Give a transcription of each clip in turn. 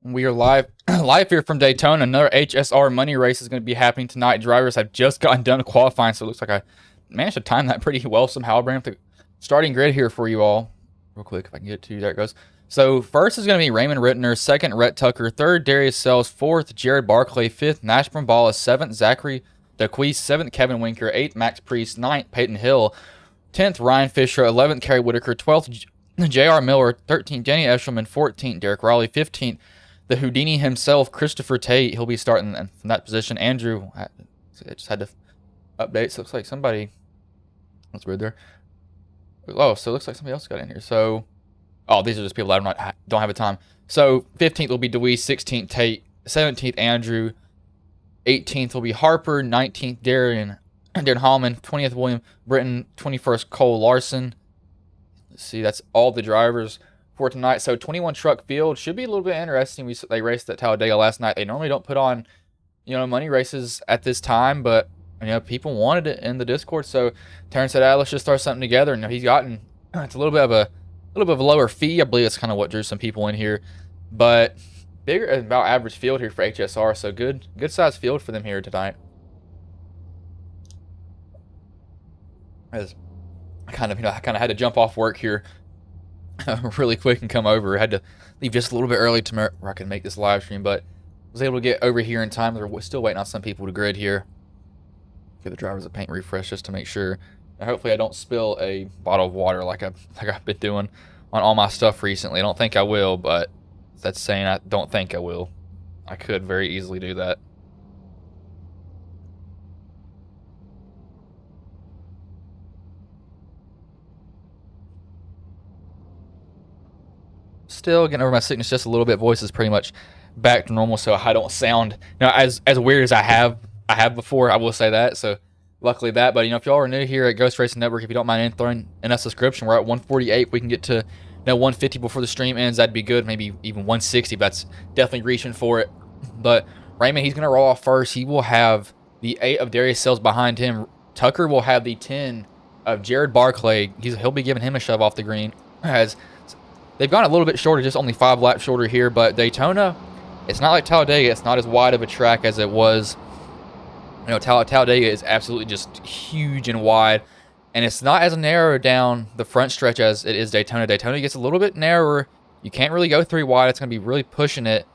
We are live live here from Daytona. Another HSR money race is going to be happening tonight. Drivers have just gotten done qualifying, so it looks like I managed to time that pretty well somehow. I'll bring up the starting grid here for you all real quick if I can get it to you. There it goes. So first is going to be Raymond Rittner, second Rhett Tucker, third Darius Sells, fourth Jared Barclay, fifth Nash Brambala, seventh Zachary DeQuise, seventh Kevin Winker, eighth Max Priest, ninth Peyton Hill, 10th Ryan Fisher, 11th Kerry Whitaker, 12th J.R. Miller, 13th Jenny Eshelman, 14th Derek Raleigh, 15th the Houdini himself, Christopher Tate. He'll be starting from that position. Andrew, I just had to update. So it looks like somebody, that's weird there. Oh, so it looks like somebody else got in here. So, oh, these are just people that don't have a time. So 15th will be Deweese, 16th Tate, 17th Andrew, 18th will be Harper, 19th Darren Hallman, 20th William Britton, 21st Cole Larson. Let's see, that's all the drivers for tonight. So 21 truck field should be a little bit interesting. They raced at Talladega last night. They normally don't put on, money races at this time, but people wanted it in the Discord. So Terrence said, let's just throw something together. And he's gotten it's a little bit of a lower fee. I believe that's kind of what drew some people in here, but bigger about average field here for HSR. So good size field for them here tonight. As I kind of had to jump off work here really quick and come over. I had to leave just a little bit early to where I could make this live stream, but was able to get over here in time. We're still waiting on some people to grid here. Give the drivers a paint refresh just to make sure. And hopefully I don't spill a bottle of water like I've been doing on all my stuff recently. I don't think I will, but that's saying I don't think I will. I could very easily do that. Still getting over my sickness just a little bit. Voice is pretty much back to normal, so I don't sound as weird as I have before. I will say that. So luckily that. But if y'all are new here at Ghost Racing Network, if you don't mind throwing in a subscription, we're at 148. If we can get to 150 before the stream ends, that'd be good. Maybe even 160. That's definitely reaching for it. But Raymond, he's gonna roll off first. He will have the 8 of Darius Sells behind him. Tucker will have the 10 of Jared Barclay. He'll be giving him a shove off the green. As they've gone a little bit shorter, just only 5 laps shorter here, but Daytona, it's not like Talladega. It's not as wide of a track as it was. Talladega is absolutely just huge and wide, and it's not as narrow down the front stretch as it is Daytona. Daytona gets a little bit narrower. You can't really go 3 wide. It's going to be really pushing it.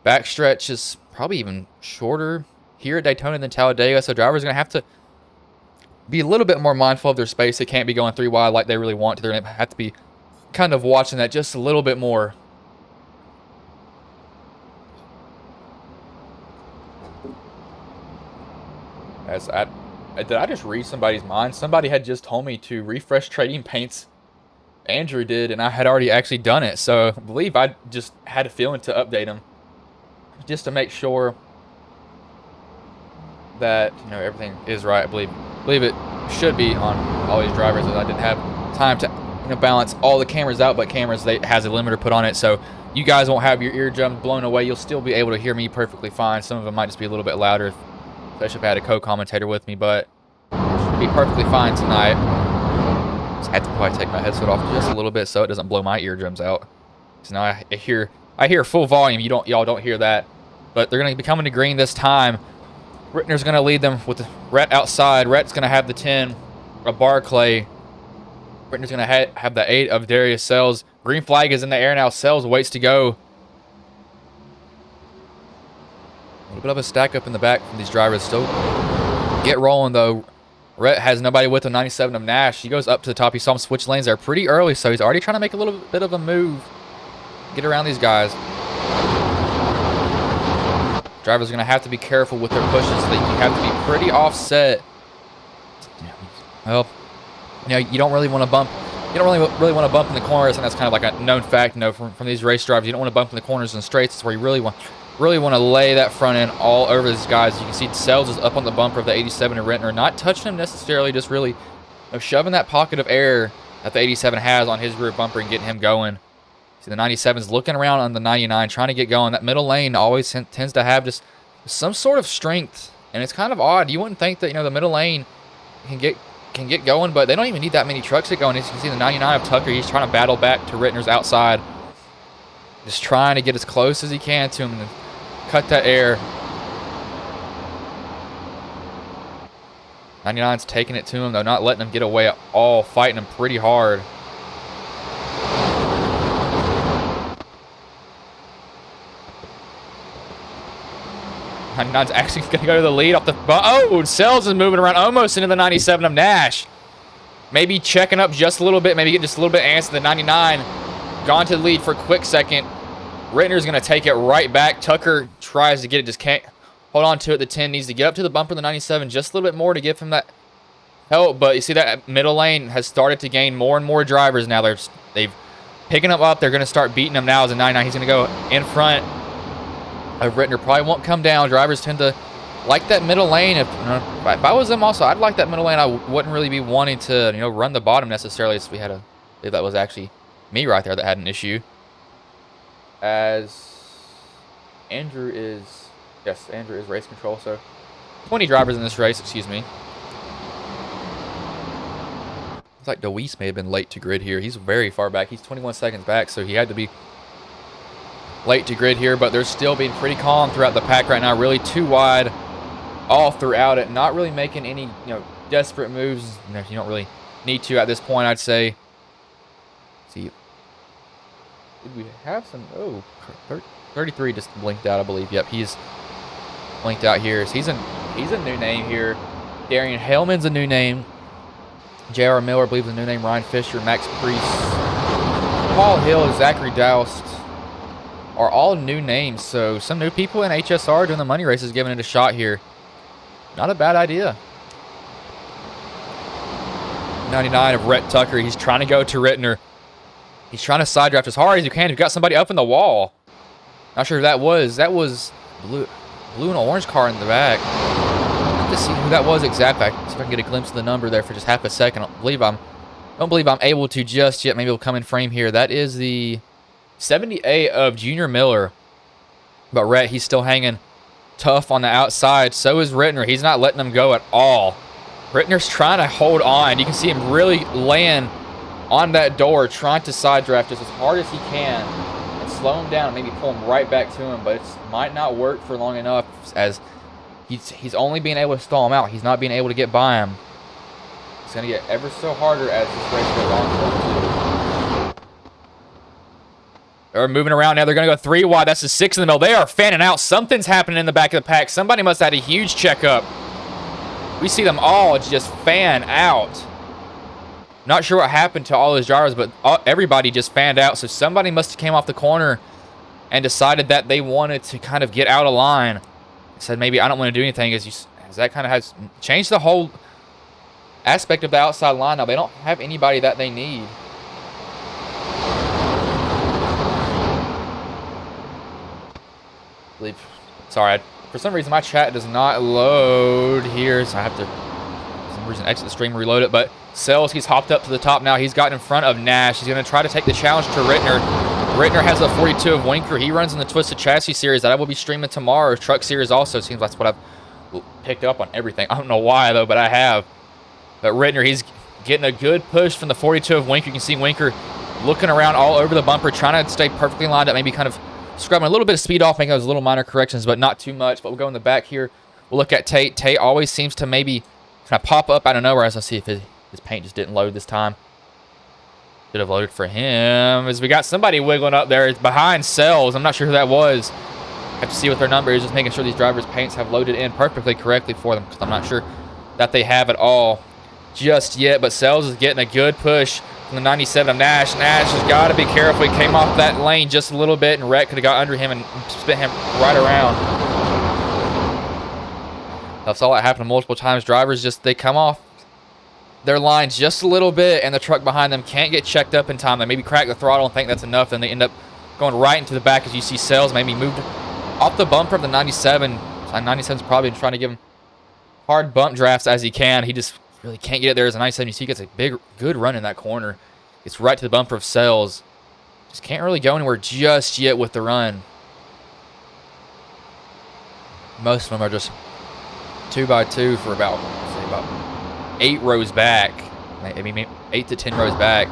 Back stretch is probably even shorter here at Daytona than Talladega, so drivers are going to have to be a little bit more mindful of their space. They can't be going 3 wide like they really want to. They're going to have to be kind of watching that just a little bit more. Did I just read somebody's mind? Somebody had just told me to refresh trading paints. Andrew did, and I had already actually done it. So I believe I just had a feeling to update him just to make sure that everything is right. I believe it should be on all these drivers, as I didn't have time to balance all the cameras out, but cameras has a limiter put on it, so you guys won't have your eardrums blown away. You'll still be able to hear me perfectly fine. Some of them might just be a little bit louder, especially if I had a co-commentator with me, but should be perfectly fine tonight. Just had to probably take my headset off just a little bit so it doesn't blow my eardrums out. So now I hear full volume. Y'all don't hear that, but they're going to be coming to green this time. Rittner's going to lead them with Rhett outside. Rhett's going to have the 10 of Barclay. Rittner's going to have the 8 of Darius Sells. Green flag is in the air now. Sells waits to go. A little bit of a stack up in the back from these drivers. Still get rolling, though. Rhett has nobody with him. 97 of Nash. He goes up to the top. He saw him switch lanes there pretty early, so he's already trying to make a little bit of a move. Get around these guys. Drivers are going to have to be careful with their pushes. So you have to be pretty offset. Well, you don't really want to bump. You don't really want to bump in the corners, and that's kind of like a known fact. From these race drivers, you don't want to bump in the corners and straights. It's where you really want to lay that front end all over these guys. You can see Sells is up on the bumper of the 87 of Rittner, not touching him necessarily, just really shoving that pocket of air that the 87 has on his rear bumper and getting him going. See the 97's looking around on the 99, trying to get going. That middle lane always tends to have just some sort of strength, and it's kind of odd. You wouldn't think that the middle lane can get going, but they don't even need that many trucks to go. And as you can see, the 99 of Tucker, he's trying to battle back to Rittner's outside. Just trying to get as close as he can to him and cut that air. 99's taking it to him, though, not letting him get away at all, fighting him pretty hard. Nod's actually going to go to the lead off the... Oh, Sells is moving around almost into the 97 of Nash. Maybe checking up just a little bit. Maybe get just a little bit antsy. The 99 gone to the lead for a quick second. Rittner's going to take it right back. Tucker tries to get it, just can't hold on to it. The 10 needs to get up to the bumper. The 97 just a little bit more to give him that help. But you see that middle lane has started to gain more and more drivers now. They've picking them up. They're going to start beating them now as a 99. He's going to go in front of Rittner. Probably won't come down. Drivers tend to like that middle lane. If I was them also, I'd like that middle lane. I wouldn't really be wanting to, run the bottom necessarily. If we had if that was actually me right there that had an issue. As Andrew is race control. So 20 drivers in this race, excuse me. It's like DeWeese may have been late to grid here. He's very far back. He's 21 seconds back, so he had to be late to grid here, but they're still being pretty calm throughout the pack right now. Really too wide all throughout it. Not really making any, desperate moves. You don't really need to at this point, I'd say. Let's see. Did we have some? Oh, 33 just blinked out, I believe. Yep, he's blinked out here. So he's a new name here. Darian Hellman's a new name. J.R. Miller, I believe, is a new name. Ryan Fisher, Max Priest, Paul Hill, Zachary Doust are all new names. So some new people in HSR doing the money races, giving it a shot here. Not a bad idea. 99 of Rhett Tucker. He's trying to go to Rittner. He's trying to side draft as hard as you can. You've got somebody up in the wall. Not sure who that was. That was blue and orange car in the back. I have to see who that was exactly. See if I can get a glimpse of the number there for just half a second. I don't believe I'm able to just yet. Maybe it'll come in frame here. That is the 78 of Junior Miller. But Rhett, he's still hanging tough on the outside. So is Rittner. He's not letting them go at all. Rittner's trying to hold on. You can see him really laying on that door, trying to side draft just as hard as he can and slow him down and maybe pull him right back to him. But it might not work for long enough, as he's only being able to stall him out. He's not being able to get by him. It's going to get ever so harder as this race goes on. They're moving around now. They're going to go 3 wide. That's the 6 in the middle. They are fanning out. Something's happening in the back of the pack. Somebody must have had a huge checkup. We see them all just fan out. Not sure what happened to all those drivers, but everybody just fanned out. So somebody must have came off the corner and decided that they wanted to kind of get out of line. Said, maybe I don't want to do anything, as that kind of has changed the whole aspect of the outside line. Now they don't have anybody that they need. Sorry, for some reason my chat does not load here, so I have to, for some reason, exit the stream and reload it. But Sells, he's hopped up to the top now. He's gotten in front of Nash. He's going to try to take the challenge to Rittner. Rittner has a 42 of Winker. He runs in the Twisted Chassis series that I will be streaming tomorrow. Truck series also. Seems that's what I've picked up on everything. I don't know why, though, but I have. But Rittner, he's getting a good push from the 42 of Winker. You can see Winker looking around all over the bumper, trying to stay perfectly lined up, maybe kind of scrubbing a little bit of speed off, making those little minor corrections, but not too much. But we'll go in the back here. We'll look at Tate. Tate always seems to maybe kind of pop up out of nowhere, as I see if his paint just didn't load this time. Should have loaded for him, as we got somebody wiggling up there. It's behind Sells. I'm not sure who that was. Have to see what their number is, just making sure these drivers' paints have loaded in perfectly correctly for them, because I'm not sure that they have it all just yet. But Sells is getting a good push from the 97 of Nash. Nash has got to be careful. He came off that lane just a little bit, and Rhett could have got under him and spit him right around. I saw that happen multiple times. Drivers they come off their lines just a little bit, and the truck behind them can't get checked up in time. They maybe crack the throttle and think that's enough, then they end up going right into the back, as you see Sells maybe moved off the bumper of the 97. 97's probably trying to give him hard bump drafts as he can. He just really can't get it there as a 97. You see he gets a good run in that corner. Gets right to the bumper of Sells. Just can't really go anywhere just yet with the run. Most of them are just 2x2 for about 8 rows back. Maybe 8 to 10 rows back.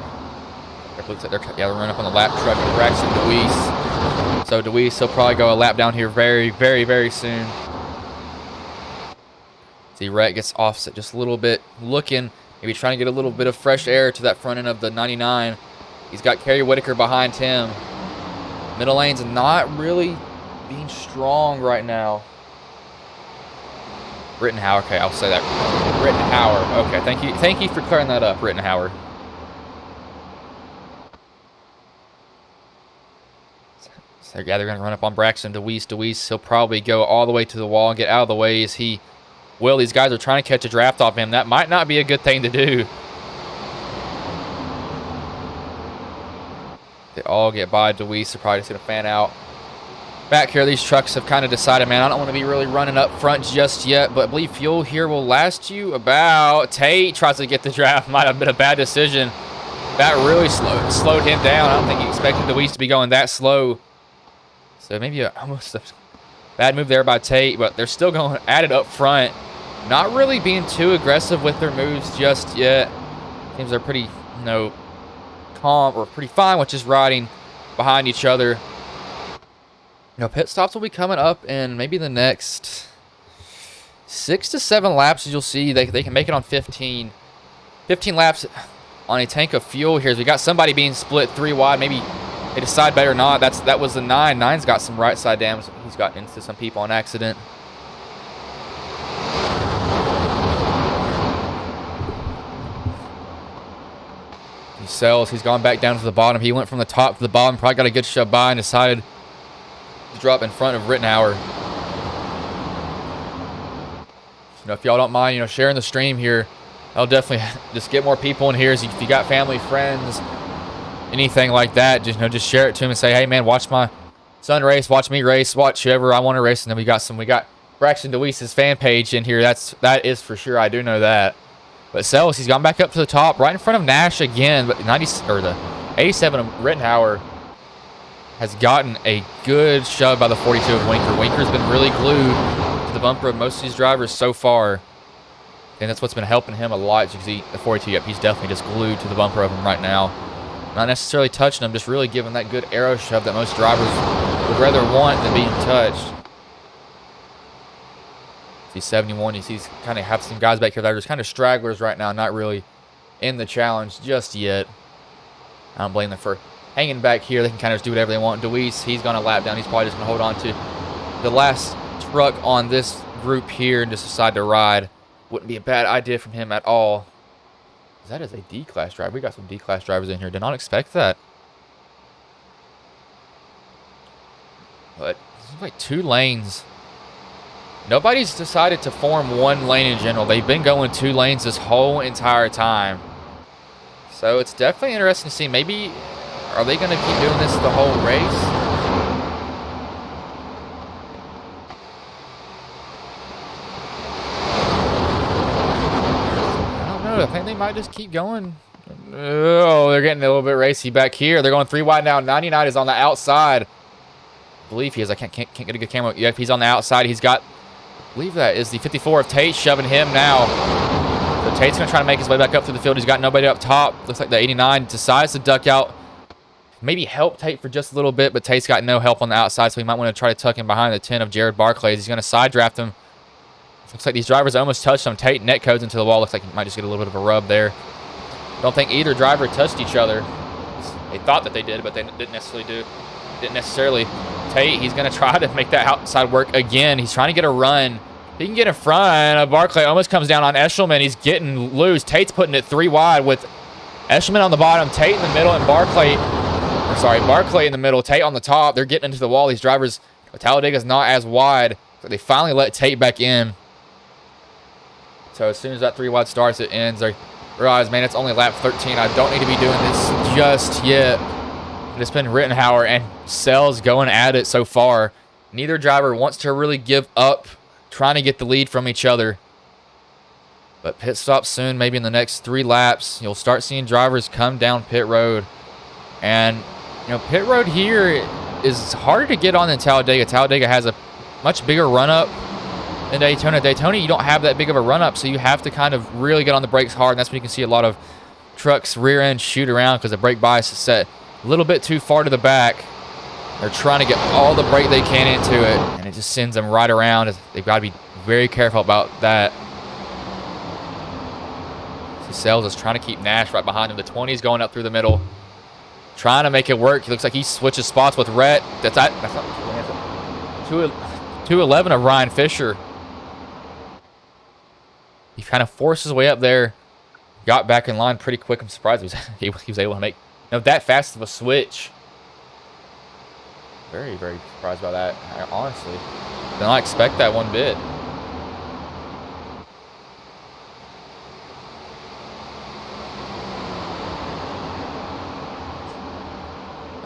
It looks like they're running up on the lap truck and Braxton Deweese. So Deweese, he'll probably go a lap down here very, very, very soon. See, Rhett gets offset just a little bit, looking, maybe trying to get a little bit of fresh air to that front end of the 99. He's got Kerry Whitaker behind him. Middle lane's not really being strong right now. Rittenhauer, okay, I'll say that. Rittenhauer, okay, thank you for clearing that up, Rittenhauer. So yeah, they're gonna run up on Braxton Deweese. Deweese, he'll probably go all the way to the wall and get out of the way as he will. These guys are trying to catch a draft off him. That might not be a good thing to do. They all get by Deweese. They're probably just gonna fan out. Back here, these trucks have kind of decided, man, I don't want to be really running up front just yet, but I believe fuel here will last you about. Tate tries to get the draft. Might have been a bad decision. That really slowed him down. I don't think he expected Deweese to be going that slow. So maybe almost a bad move there by Tate, but they're still going at it up front. Not really being too aggressive with their moves just yet. Seems they're pretty, calm or pretty fine with just riding behind each other. Pit stops will be coming up in maybe the next 6 to 7 laps. As you'll see, they can make it on 15 laps on a tank of fuel here. As we got somebody being split 3 wide. Maybe they decide better not. That was the 9. 9's got some right side damage. He's gotten into some people on accident. He sells. He's gone back down to the bottom. He went from the top to the bottom. Probably got a good shove by and decided to drop in front of Rittenhauer. If y'all don't mind, sharing the stream here, I'll definitely just get more people in here. If you got family, friends, anything like that, just share it to them and say, hey man, watch my son race, watch me race, watch whoever I want to race. And then we got Braxton Deweese's fan page in here. That is for sure. I do know that. But Sells, he's gone back up to the top, right in front of Nash again. But the 87 of Rittenhauer has gotten a good shove by the 42 of Winker. Winker's been really glued to the bumper of most of these drivers so far. And that's what's been helping him a lot. You can see the 42, yep, he's definitely just glued to the bumper of him right now. Not necessarily touching him, just really giving that good arrow shove that most drivers would rather want than being touched. See 71, you see kind of have some guys back here that are just kind of stragglers right now, not really in the challenge just yet. I don't blame them for hanging back here. They can kind of just do whatever they want. Deweese, he's going to lap down. He's probably just going to hold on to the last truck on this group here and just decide to ride. Wouldn't be a bad idea from him at all. That is a D-class driver. We got some D-class drivers in here. Did not expect that. But it's like 2 lanes. Nobody's decided to form 1 lane in general. They've been going 2 lanes this whole entire time. So it's definitely interesting to see. Maybe, are they going to keep doing this the whole race? I think they might just keep going. Oh, they're getting a little bit racy back here. They're going 3 wide now. 99 is on the outside. I believe he is. I can't get a good camera. Yeah, if he's on the outside, he's got, I believe that is the 54 of Tate shoving him now. So Tate's going to try to make his way back up through the field. He's got nobody up top. Looks like the 89 decides to duck out. Maybe help Tate for just a little bit, but Tate's got no help on the outside, so he might want to try to tuck him behind the 10 of Jared Barclay. He's going to side draft him. Looks like these drivers almost touched him. Tate net codes into the wall. Looks like he might just get a little bit of a rub there. Don't think either driver touched each other. They thought that they did, but they didn't necessarily. Tate, he's going to try to make that outside work again. He's trying to get a run. He can get in front. Barclay almost comes down on Eshelman. He's getting loose. Tate's putting it 3 wide with Eshelman on the bottom, Tate in the middle, and Barclay in the middle, Tate on the top. They're getting into the wall. These drivers, Talladega's not as wide, so they finally let Tate back in. So as soon as that 3 wide starts, it ends. I realize, man, it's only lap 13. I don't need to be doing this just yet. It's been Rittenhauer and Sells going at it so far. Neither driver wants to really give up trying to get the lead from each other. But pit stop soon, maybe in the next 3 laps. You'll start seeing drivers come down pit road. And, pit road here is harder to get on than Talladega. Talladega has a much bigger run-up in Daytona. Daytona, you don't have that big of a run-up, so you have to kind of really get on the brakes hard, and that's when you can see a lot of truck's rear end shoot around because the brake bias is set a little bit too far to the back. They're trying to get all the brake they can into it, and it just sends them right around. They've got to be very careful about that. Sells is trying to keep Nash right behind him. The 20 is going up through the middle, trying to make it work. He looks like he switches spots with Rhett. That's not 211 of Ryan Fisher. He kind of forced his way up there, got back in line pretty quick. I'm surprised he was able to make that fast of a switch. Very, very surprised by that. I honestly did not expect that one bit.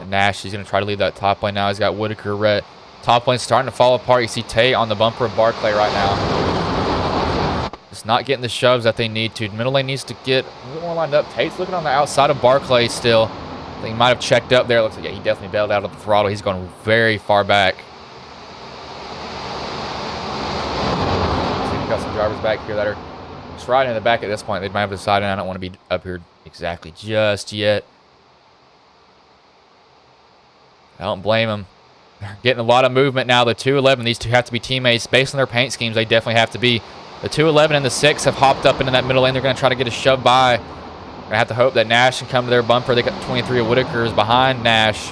Nash, he's going to try to leave that top lane now. He's got Whitaker, Rhett. Top lane starting to fall apart. You see Tate on the bumper of Barclay right now. Just not getting the shoves that they need to. Middle lane needs to get a little more lined up. Tate's looking on the outside of Barclay still. I think he might have checked up there. Looks like, yeah, he definitely bailed out of the throttle. He's going very far back. So we've got some drivers back here that are just right in the back at this point. They might have decided I don't want to be up here exactly just yet. I don't blame them. They're getting a lot of movement now. The 211, these two have to be teammates. Based on their paint schemes, they definitely have to be. The 211 and the 6 have hopped up into that middle lane. They're going to try to get a shove by. Going to have to hope that Nash can come to their bumper. They got 23 of Whitaker's behind Nash.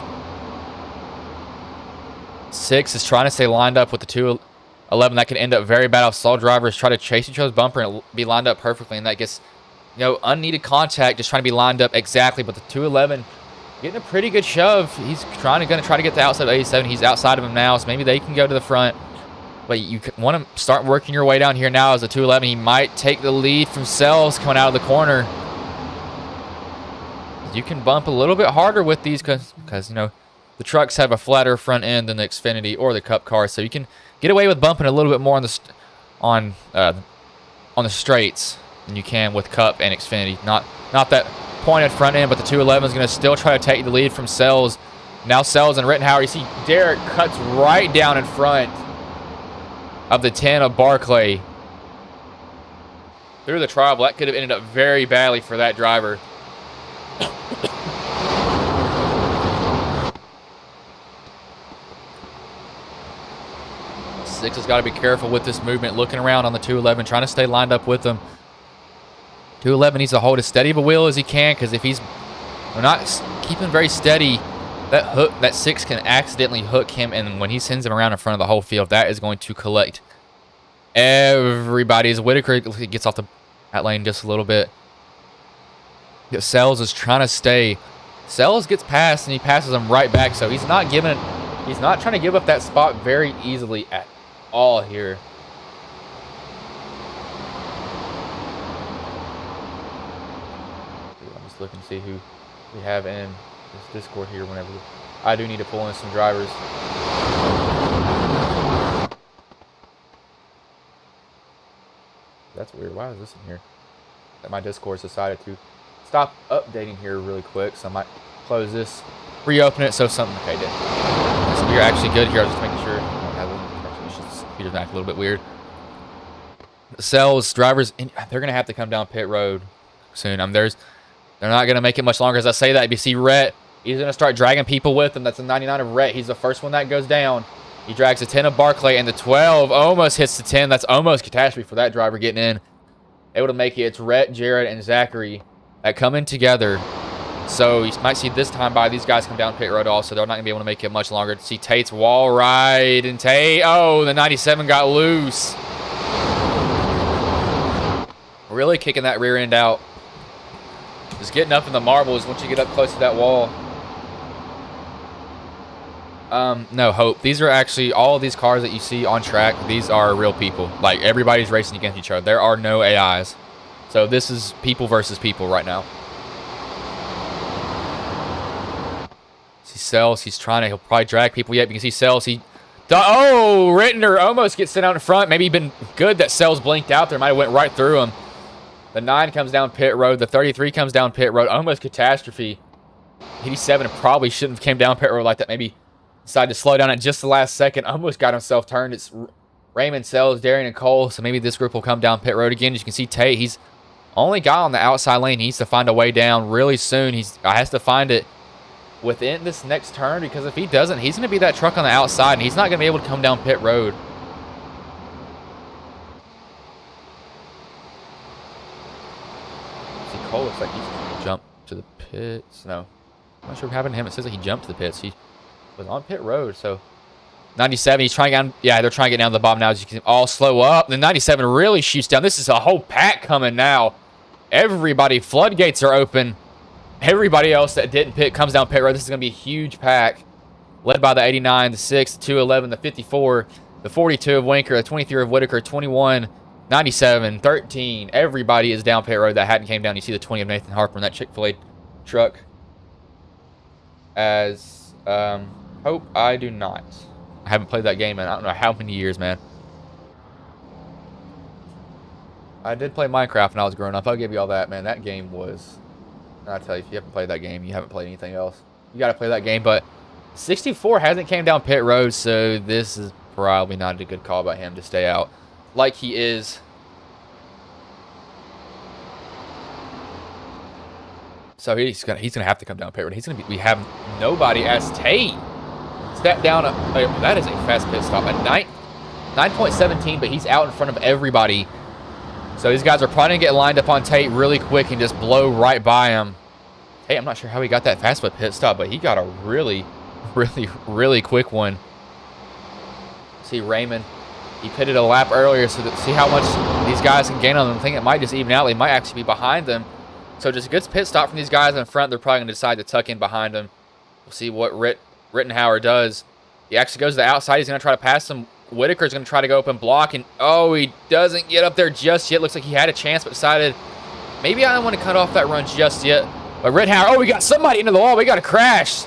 6 is trying to stay lined up with the 211. That could end up very bad. If all drivers try to chase each other's bumper and be lined up perfectly, and that gets, unneeded contact, just trying to be lined up exactly. But the 211 getting a pretty good shove. He's going to try to get the outside of 87. He's outside of him now, so maybe they can go to the front. But you want to start working your way down here now as a 211. He might take the lead from Sells coming out of the corner. You can bump a little bit harder with these because the trucks have a flatter front end than the Xfinity or the Cup car, so you can get away with bumping a little bit more on the straights than you can with Cup and Xfinity. Not that pointed front end, but the 211 is going to still try to take the lead from Sells. Now Sells and Rittenhauer. You see Derek cuts right down in front of the 10 of Barclay. Through the trial, that could have ended up very badly for that driver. Six has got to be careful with this movement, looking around on the 211, trying to stay lined up with them. 211 needs to hold as steady of a wheel as he can, because if he's not keeping very steady, that 6 can accidentally hook him, and when he sends him around in front of the whole field, that is going to collect everybody. As Whitaker gets off that lane just a little bit. Sells is trying to stay. Sells gets past, and he passes him right back, so he's not trying to give up that spot very easily at all here. Look and see who we have in this Discord here whenever I do need to pull in some drivers. That's weird. Why is this in here? That my Discord's decided to stop updating here really quick, so I might close this, reopen it, so something okay did. So we're actually good here. I was just making sure. He doesn't act a little bit weird. Sells drivers, they're gonna have to come down pit road soon. They're not going to make it much longer. As I say that, you see Rhett, he's going to start dragging people with him. That's a 99 of Rhett. He's the first one that goes down. He drags the 10 of Barclay, and the 12 almost hits the 10. That's almost catastrophe for that driver getting in. Able to make it. It's Rhett, Jared, and Zachary that come in together. So you might see this time by these guys come down pit road also. They're not going to be able to make it much longer. See Tate's wall ride, and Tate, the 97 got loose. Really kicking that rear end out. Just getting up in the marbles once you get up close to that wall. No, Hope. These are actually, all of these cars that you see on track, these are real people. Like, everybody's racing against each other. There are no AIs. So this is people versus people right now. See Sells, he's he'll probably drag people yet. You can see Sells, Rittner almost gets sent out in front. Maybe been good that Sells blinked out there. Might have went right through him. The 9 comes down pit road. The 33 comes down pit road. Almost catastrophe. 87 probably shouldn't have came down pit road like that. Maybe decided to slow down at just the last second. Almost got himself turned. It's Raymond, Sells, Darian, and Cole. So maybe this group will come down pit road again. As you can see, Tate, he's Only guy on the outside lane needs to find a way down really soon. He has to find it within this next turn, because if he doesn't, he's going to be that truck on the outside, and he's not going to be able to come down pit road. See, Cole looks like he's jumped to the pits. No, I'm not sure what happened to him. It says that he jumped to the pits. He was on pit road, so 97, he's trying to get down. Yeah, they're trying to get down to the bottom now. As you can all slow up. The 97 really shoots down. This is a whole pack coming now. Everybody, floodgates are open. Everybody else that didn't pit comes down pit road. This is going to be a huge pack. Led by the 89, the 6, the 211, the 54, the 42 of Winker, the 23 of Whitaker, 21, 97, 13. Everybody is down pit road that hadn't came down. You see the 20 of Nathan Harper in that Chick-fil-A truck. As, hope I do not. I haven't played that game in I don't know how many years, man. I did play Minecraft when I was growing up. I'll give you all that, man. That game was... I tell you, if you haven't played that game, you haven't played anything else. You got to play that game, but 64 hasn't came down pit road, so this is probably not a good call by him to stay out like he is. So he's gonna have to come down pit road. He's gonna be. We have nobody as Tate step down. That is a fast pit stop. A 9.17, but he's out in front of everybody. So these guys are probably going to get lined up on Tate really quick and just blow right by him. Hey, I'm not sure how he got that fast pit stop, but he got a really, really quick one. See, Raymond, he pitted a lap earlier, so see how much these guys can gain on them. I think it might just even out. They might actually be behind them. So just a good pit stop from these guys in front. They're probably going to decide to tuck in behind them. We'll see what Rittenhauer does. He actually goes to the outside. He's going to try to pass them. Whitaker's going to try to go up and block, and oh, he doesn't get up there just yet. Looks like he had a chance, but decided maybe I don't want to cut off that run just yet. But Rittenhauer, oh, we got somebody into the wall. We got a crash.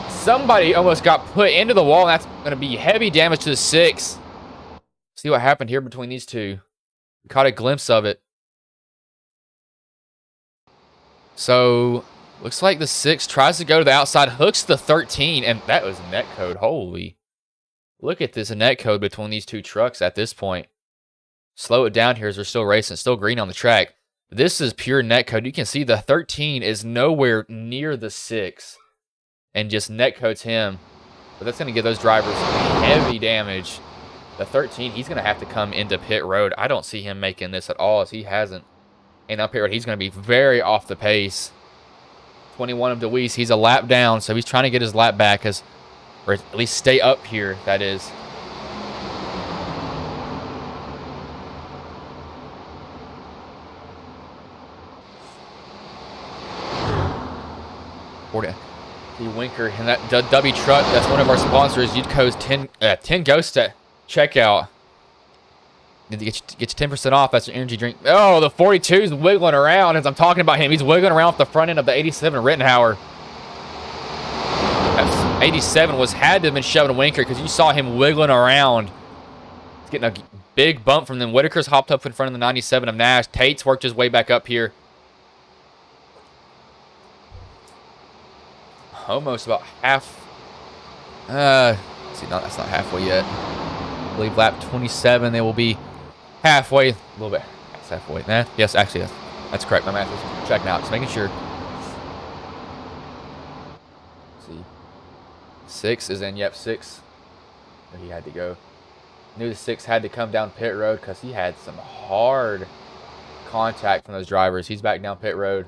Somebody almost got put into the wall, and that's going to be heavy damage to the 6. See what happened here between these two. We caught a glimpse of it. So, looks like the 6 tries to go to the outside, hooks the 13, and that was net code. Holy. Look at this net code between these two trucks at this point. Slow it down here as they're still racing. Still green on the track. This is pure net code. You can see the 13 is nowhere near the 6. And just net codes him. But that's going to give those drivers heavy damage. The 13, he's going to have to come into pit road. I don't see him making this at all, as he hasn't. And up here, he's going to be very off the pace. 21 of DeWeese, he's a lap down, so he's trying to get his lap back, or at least stay up here, that is. The Winker and that W truck, that's one of our sponsors. You'd code 10 Ghost at checkout. To get you 10% off. That's an energy drink. Oh, the 42's wiggling around as I'm talking about him. He's wiggling around off the front end of the 87 Rittenhauer. That's 87 had to have been shoving Winker, because you saw him wiggling around. He's getting a big bump from them. Whitaker's hopped up in front of the 97 of Nash. Tate's worked his way back up here. Almost about half. See, no, that's not halfway yet. I believe lap 27, they will be halfway. A little bit. That's halfway. Nah, yes, actually, that's correct. My math is checking out. Just making sure. Let's see. 6 is in. Yep, 6. He had to go. Knew the 6 had to come down pit road because he had some hard contact from those drivers. He's back down pit road.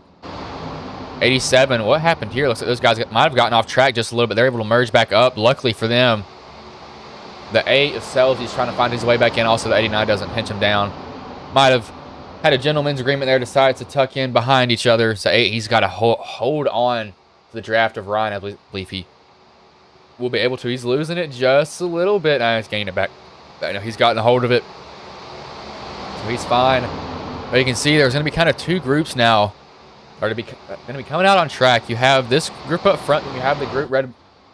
87, what happened here? Looks like those guys might have gotten off track just a little bit. They're able to merge back up. Luckily for them, the 8 of Sells, he's trying to find his way back in. Also, the 89 doesn't pinch him down. Might have had a gentleman's agreement there, decides to tuck in behind each other. So 8, he's got to hold on to the draft of Ryan. I believe he will be able to. He's losing it just a little bit. Nah, he's gaining it back. But, he's gotten a hold of it. So he's fine. But you can see there's going to be kind of two groups now. Are going to be coming out on track. You have this group up front, and you have the group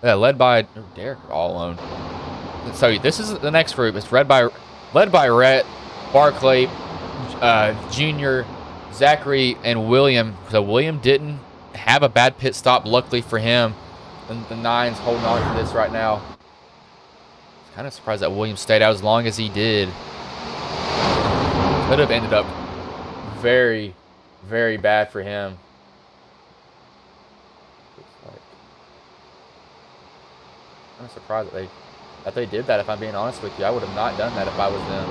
led by Derek all alone. So this is the next group. It's led by Rhett, Barclay, Junior, Zachary, and William. So William didn't have a bad pit stop, luckily for him. And the 9's holding on to this right now. I'm kind of surprised that William stayed out as long as he did. Could have ended up very, Very bad for him. I'm surprised that they did that, if I'm being honest with you. I would have not done that if I was them.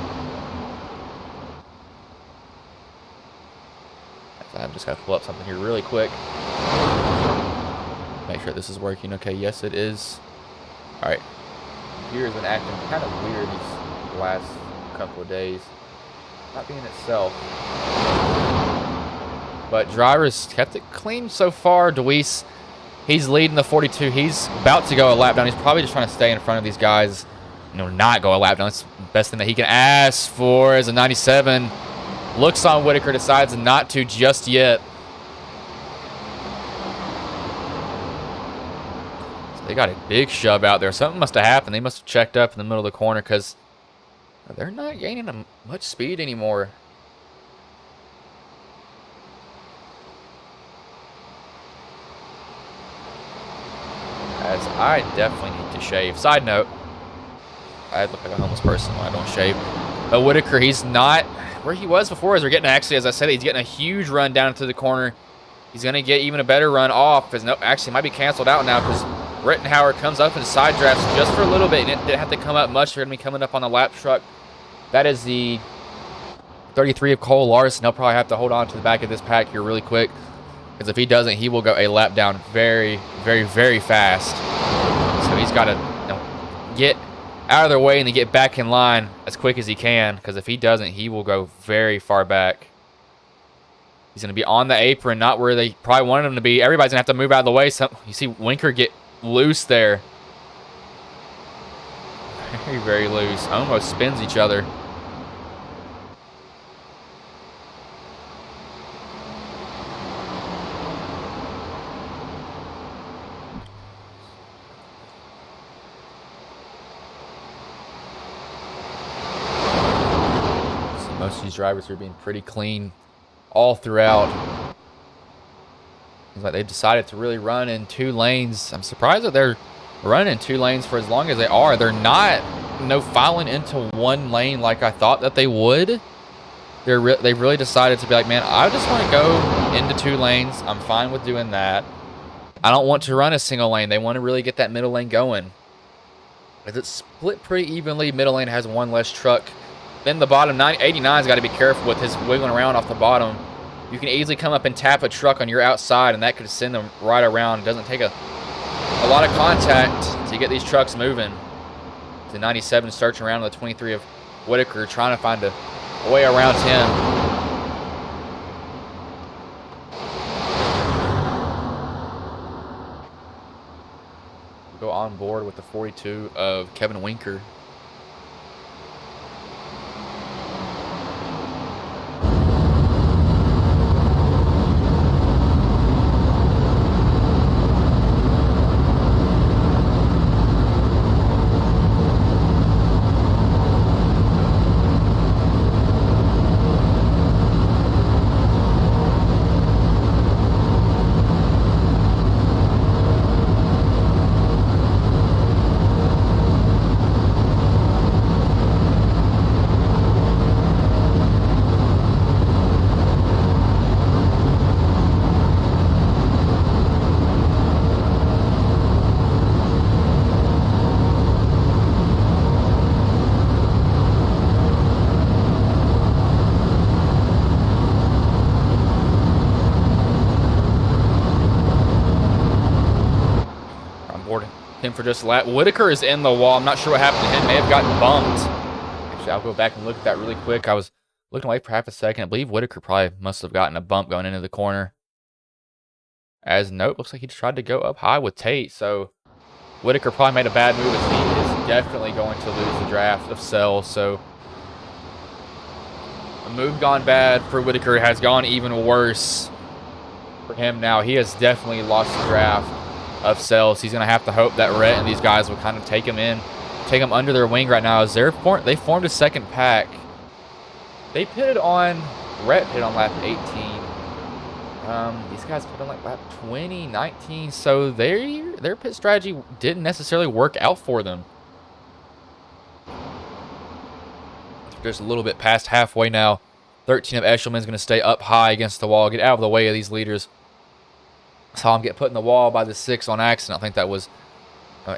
I'm just going to pull up something here really quick. Make sure this is working. Okay, yes, it is. All right. Computer's been acting kind of weird these last couple of days. Not being itself. But drivers kept it clean so far. Deweese, he's leading the 42. He's about to go a lap down. He's probably just trying to stay in front of these guys. Not go a lap down. That's the best thing that he can ask for is a 97. Looks on Whitaker, decides not to just yet. So they got a big shove out there. Something must have happened. They must have checked up in the middle of the corner because they're not gaining much speed anymore. As I definitely need to shave. Side note, I look like a homeless person when I don't shave. But Whitaker, he's not where he was before. As we're getting, actually, as I said, he's getting a huge run down into the corner. He's going to get even a better run off. Because, nope, actually, might be canceled out now because Rittenhauer comes up and side drafts just for a little bit. And it didn't have to come up much. They're going to be coming up on the lap truck. That is the 33 of Cole Larson. He'll probably have to hold on to the back of this pack here really quick. Because if he doesn't, he will go a lap down very, very, very fast. So he's got to get out of their way and then get back in line as quick as he can. Because if he doesn't, he will go very far back. He's going to be on the apron, not where they probably wanted him to be. Everybody's going to have to move out of the way. So you see Winker get loose there. Very, very loose. Almost spins each other. Most of these drivers are being pretty clean all throughout. It's like they decided to really run in 2 lanes. I'm surprised that they're running in 2 lanes for as long as they are. They're not, filing into 1 lane like I thought that they would. They've really decided to be like, man, I just want to go into 2 lanes. I'm fine with doing that. I don't want to run a single lane. They want to really get that middle lane going. Because it's split pretty evenly. Middle lane has 1 less truck. Then the bottom, 89's got to be careful with his wiggling around off the bottom. You can easily come up and tap a truck on your outside, and that could send them right around. It doesn't take a lot of contact to get these trucks moving. The 97 searching around the 23 of Whitaker, trying to find a way around him. Go on board with the 42 of Kevin Winker. Him for just a lap. Whitaker is in the wall. I'm not sure what happened to him. May have gotten bumped. Actually, I'll go back and look at that really quick. I was looking away for half a second. I believe Whitaker probably must have gotten a bump going into the corner. As note, looks like he tried to go up high with Tate. So Whitaker probably made a bad move as he is definitely going to lose the draft of Sells. So the move gone bad for Whitaker has gone even worse for him now. He has definitely lost the draft of Sells. He's going to have to hope that Rhett and these guys will kind of take him under their wing right now. As they formed a second pack. They pitted on, Rhett pitted on lap 18. These guys pitted on like lap 20, 19. So their pit strategy didn't necessarily work out for them. Just a little bit past halfway now. 13 of Eshelman's going to stay up high against the wall. Get out of the way of these leaders. Saw him get put in the wall by the 6 on accident. I think that was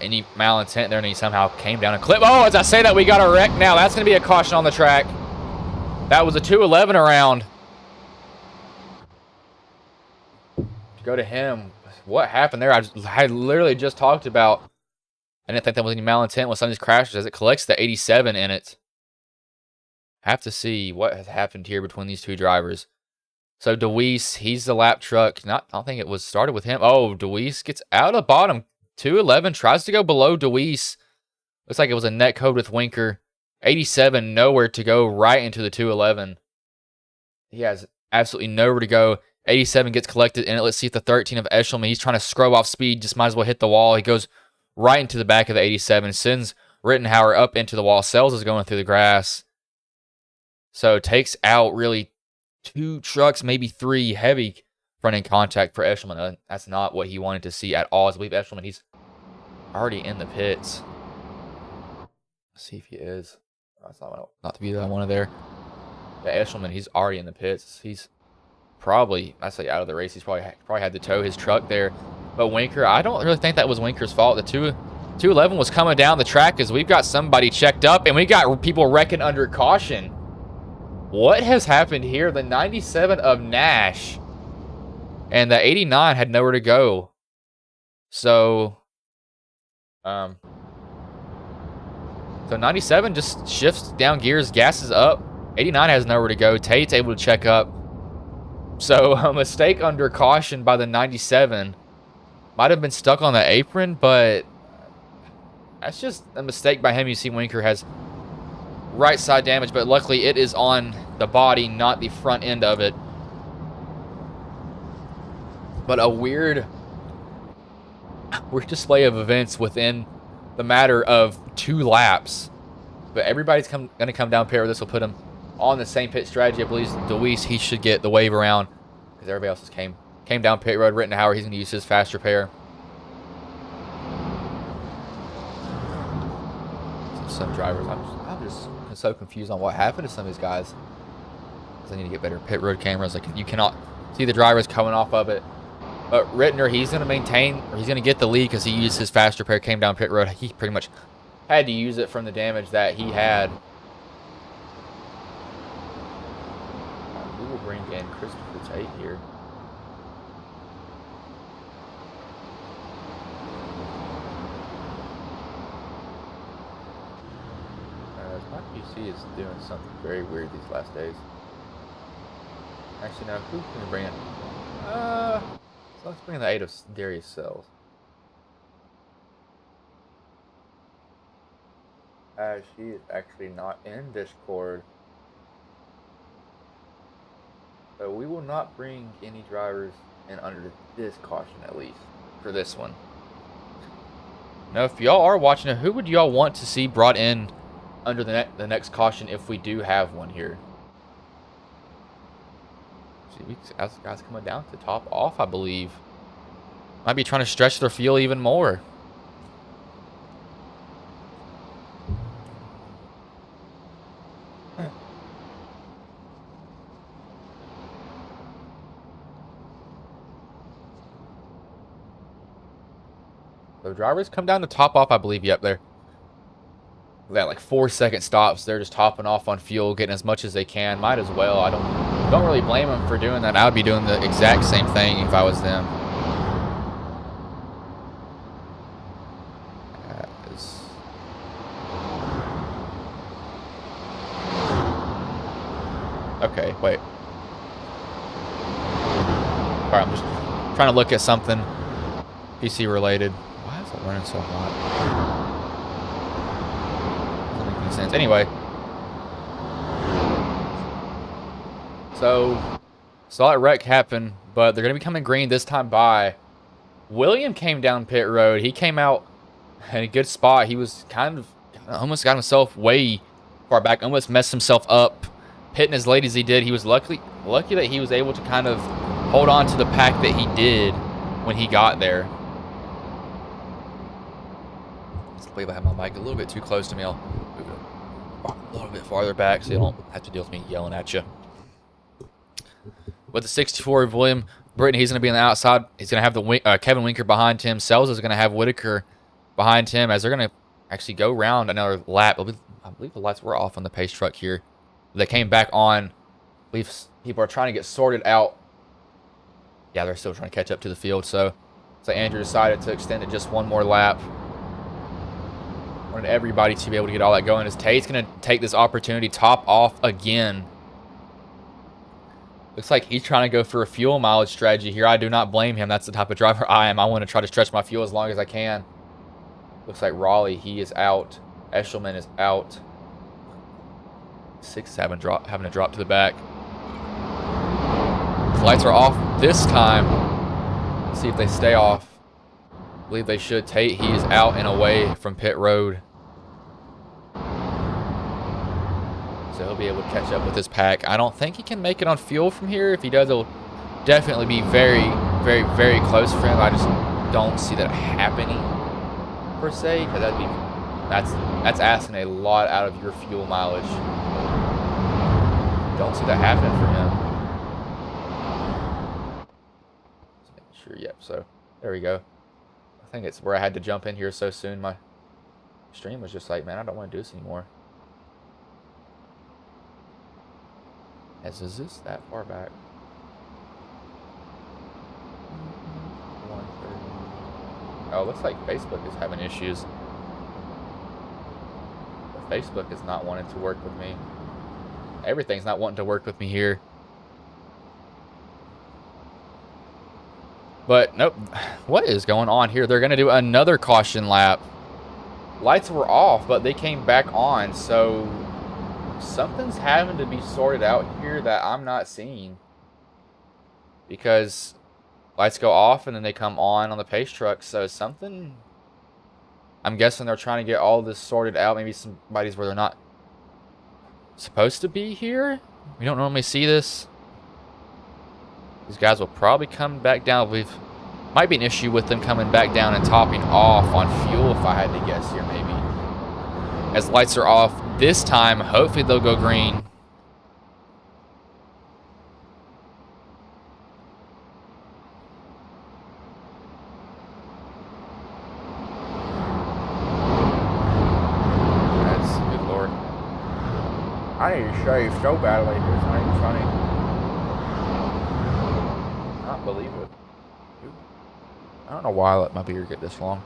any malintent there, and he somehow came down and clipped. Oh, as I say that, we got a wreck now. That's going to be a caution on the track. That was a 211 around. Go to him. What happened there? I literally just talked about. I didn't think that was any malintent with some of these crashes as it collects the 87 in it. Have to see what has happened here between these two drivers. So DeWeese, he's the lap truck. I don't think it was started with him. Oh, DeWeese gets out of the bottom. 211 tries to go below DeWeese. Looks like it was a net code with Winker. 87 nowhere to go, right into the 211. He has absolutely nowhere to go. 87 gets collected in it. Let's see if the 13 of Eshelman, he's trying to scrub off speed, just might as well hit the wall. He goes right into the back of the 87, sends Rittenhauer up into the wall. Sells is going through the grass. So takes out really 2 trucks, maybe 3 heavy front-end contact for Eshelman. That's not what he wanted to see at all. I believe Eshelman, he's already in the pits. Let's see if he is. That's not to be that one of there. Yeah, Eshelman, he's already in the pits. He's probably, I say out of the race. He's probably had to tow his truck there. But Winker, I don't really think that was Winker's fault. The 211 was coming down the track as we've got somebody checked up, and we got people wrecking under caution. What has happened here? The 97 of Nash and the 89 had nowhere to go. So 97 just shifts down gears, gasses up. 89 has nowhere to go. Tate's able to check up. So a mistake under caution by the 97. Might have been stuck on the apron, but that's just a mistake by him. You see Winker has right side damage, but luckily it is on the body, not the front end of it. But a weird display of events within the matter of 2 laps. But everybody's going to come down pit road. This will put him on the same pit strategy. I believe DeWeese, he should get the wave around because everybody else came down pit road. Rittenhauer, he's going to use his fast repair. Some drivers, I'm just so confused on what happened to some of these guys. Because I need to get better pit road cameras. Like, you cannot see the drivers coming off of it. But Rittner, he's going to maintain, or he's going to get the lead because he used his fast repair, came down pit road. He pretty much had to use it from the damage that he had. We will bring in Christopher Tate here. My PC is doing something very weird these last days. Actually, no, who can we bring in? So let's bring in the 8 of Darius Sells. She is actually not in Discord. So we will not bring any drivers in under this caution, at least, for this one. Now, if y'all are watching it, who would y'all want to see brought in under the next caution if we do have one here? See, guys coming down to top off, I believe. Might be trying to stretch their fuel even more. So drivers come down to top off, I believe. Yep, they're got like 4-second stops. They're just topping off on fuel, getting as much as they can. Might as well. I don't really blame them for doing that. I would be doing the exact same thing if I was them. Okay, wait. Alright, I'm just trying to look at something PC related. Why is it running so hot? Doesn't make any sense. Anyway. So, saw that wreck happen, but they're going to be coming green this time by. William came down pit road. He came out in a good spot. He was kind of almost got himself way far back, almost messed himself up. Pitting as late as he did. He was lucky that he was able to kind of hold on to the pack that he did when he got there. I believe I have my mic a little bit too close to me. I'll move it a little bit farther back so you don't have to deal with me yelling at you. with the 64 of William Britton. He's going to be on the outside. He's going to have the Kevin Winker behind him. Sells is going to have Whitaker behind him as they're going to actually go round another lap. I believe the lights were off on the pace truck here. They came back on. I believe people are trying to get sorted out. Yeah, they're still trying to catch up to the field. So Andrew decided to extend it just one more lap. Wanted everybody to be able to get all that going. As Tate's going to take this opportunity, top off again. Looks like he's trying to go for a fuel mileage strategy here. I do not blame him. That's the type of driver I am. I want to try to stretch my fuel as long as I can. Looks like Raleigh, he is out. Eshelman is out. 6 having to drop to the back. The lights are off this time. Let's see if they stay off. I believe they should. Tate, he is out and away from pit road. So he'll be able to catch up with his pack. I don't think he can make it on fuel from here. If he does, it'll definitely be very, very, very close for him. I just don't see that happening, per se, because that's asking a lot out of your fuel mileage. Don't see that happening for him. Sure, yep, so there we go. I think it's where I had to jump in here so soon. My stream was just like, man, I don't want to do this anymore. Is this that far back? 130. Oh, it looks like Facebook is having issues. Facebook is not wanting to work with me. Everything's not wanting to work with me here. But nope. What is going on here? They're going to do another caution lap. Lights were off, but they came back on. So something's having to be sorted out here that I'm not seeing. Because lights go off and then they come on the pace truck. So something... I'm guessing they're trying to get all this sorted out. Maybe somebody's where they're not supposed to be here. We don't normally see this. These guys will probably come back down. Might be an issue with them coming back down and topping off on fuel, if I had to guess here, maybe. As lights are off this time, hopefully they'll go green. I need to shave so badly. It's not even funny. I don't believe it. I don't know why I let my beard get this long.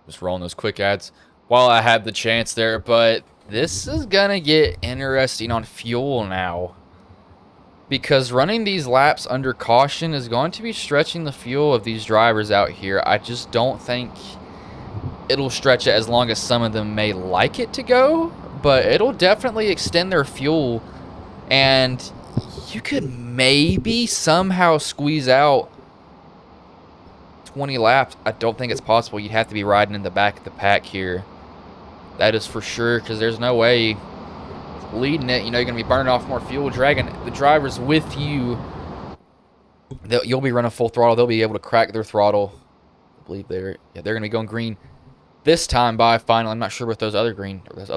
Just rolling those quick ads while I had the chance there, but this is gonna get interesting on fuel now, because running these laps under caution is going to be stretching the fuel of these drivers out here. I just don't think it'll stretch it as long as some of them may like it to go, but it'll definitely extend their fuel, and you could maybe somehow squeeze out 20 laps. I don't think it's possible. You'd have to be riding in the back of the pack here. That is for sure, because there's no way leading it. You know, you're going to be burning off more fuel, dragging the drivers with you. You'll be running full throttle. They'll be able to crack their throttle. I believe they're going to be going green this time by final. I'm not sure what those other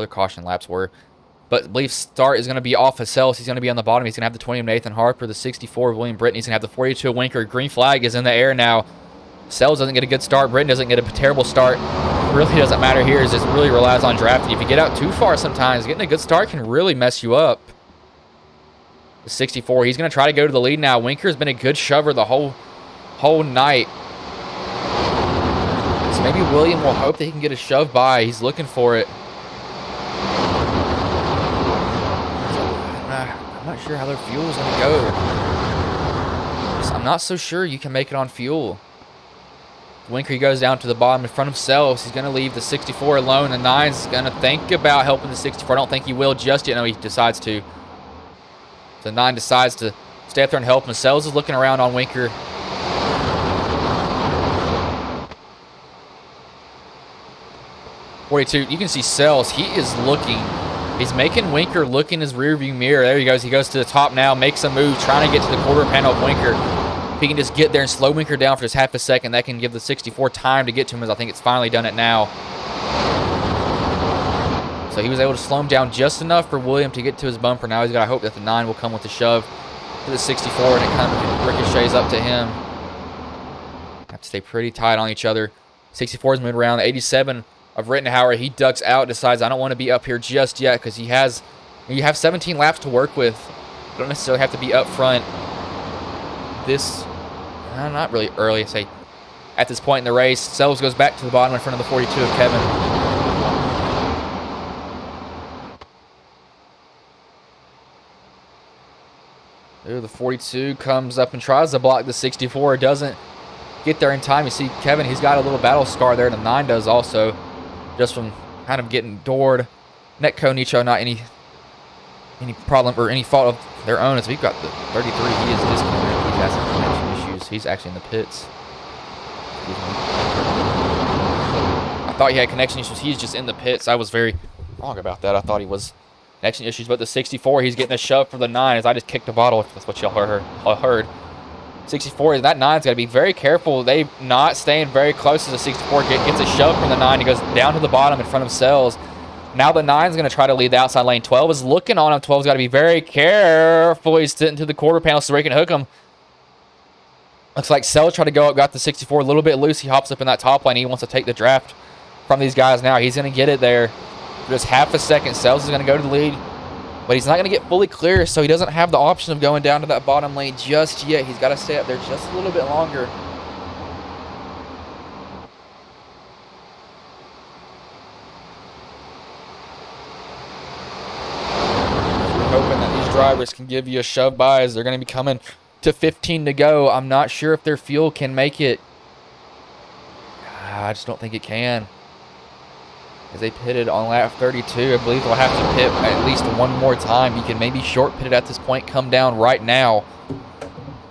caution laps were. But I believe start is going to be off of Sells. He's going to be on the bottom. He's going to have the 20 of Nathan Harper, the 64 of William Britton. He's going to have the 42 of Winker. Green flag is in the air now. Sells doesn't get a good start. Britton doesn't get a terrible start. Really doesn't matter here. It just really relies on drafting. If you get out too far sometimes, getting a good start can really mess you up. The 64, he's going to try to go to the lead now. Winker's been a good shover the whole night. So maybe William will hope that he can get a shove by. He's looking for it. I'm not sure how their fuel is going to go. I'm not so sure you can make it on fuel. Winker goes down to the bottom in front of Sells. He's going to leave the 64 alone. The 9's going to think about helping the 64. I don't think he will just yet. No, he decides to. The 9 decides to stay up there and help him. Sells is looking around on Winker. You can see Sells. He is looking He's making Winker look in his rearview mirror. There he goes. He goes to the top now, makes a move, trying to get to the quarter panel of Winker. If he can just get there and slow Winker down for just half a second, that can give the 64 time to get to him, as I think it's finally done it now. So he was able to slow him down just enough for William to get to his bumper. Now he's got to hope that the 9 will come with the shove to the 64, and it kind of ricochets up to him. Have to stay pretty tight on each other. 64 is moving around. 87 of Rittenhauer, he ducks out, decides I don't want to be up here just yet, because you have 17 laps to work with. You don't necessarily have to be up front this, not really early, say at this point in the race. Sells goes back to the bottom in front of the 42 of Kevin. Ooh, the 42 comes up and tries to block the 64. Doesn't get there in time. You see Kevin, he's got a little battle scar there, and the 9 does also, just from kind of getting doored. Netco Nicho, not any problem or any fault of their own, as we've got the 33. He is disconnected. He's has some connection issues. He's actually in the pits. I thought he had connection issues. He's just in the pits. I was very wrong about that. I thought he was connection issues, but the 64, he's getting a shove for the 9 as I just kicked the bottle, if that's what y'all heard. 64, that 9's got to be very careful. They not staying very close to the 64. Gets a shove from the 9. He goes down to the bottom in front of Sells. Now the 9's going to try to lead the outside lane. 12 is looking on him. 12's got to be very careful. He's sitting to the quarter panel so he can hook him. Looks like Sells tried to go up, got the 64 a little bit loose. He hops up in that top lane. He wants to take the draft from these guys now. He's going to get it there. Just half a second. Sells is going to go to the lead, but he's not going to get fully clear, so he doesn't have the option of going down to that bottom lane just yet. He's got to stay up there just a little bit longer. We're hoping that these drivers can give you a shove by, as they're going to be coming to 15 to go. I'm not sure if their fuel can make it. I just don't think it can. As they pitted on lap 32, I believe they'll have to pit at least one more time. You can maybe short pit it at this point, come down right now.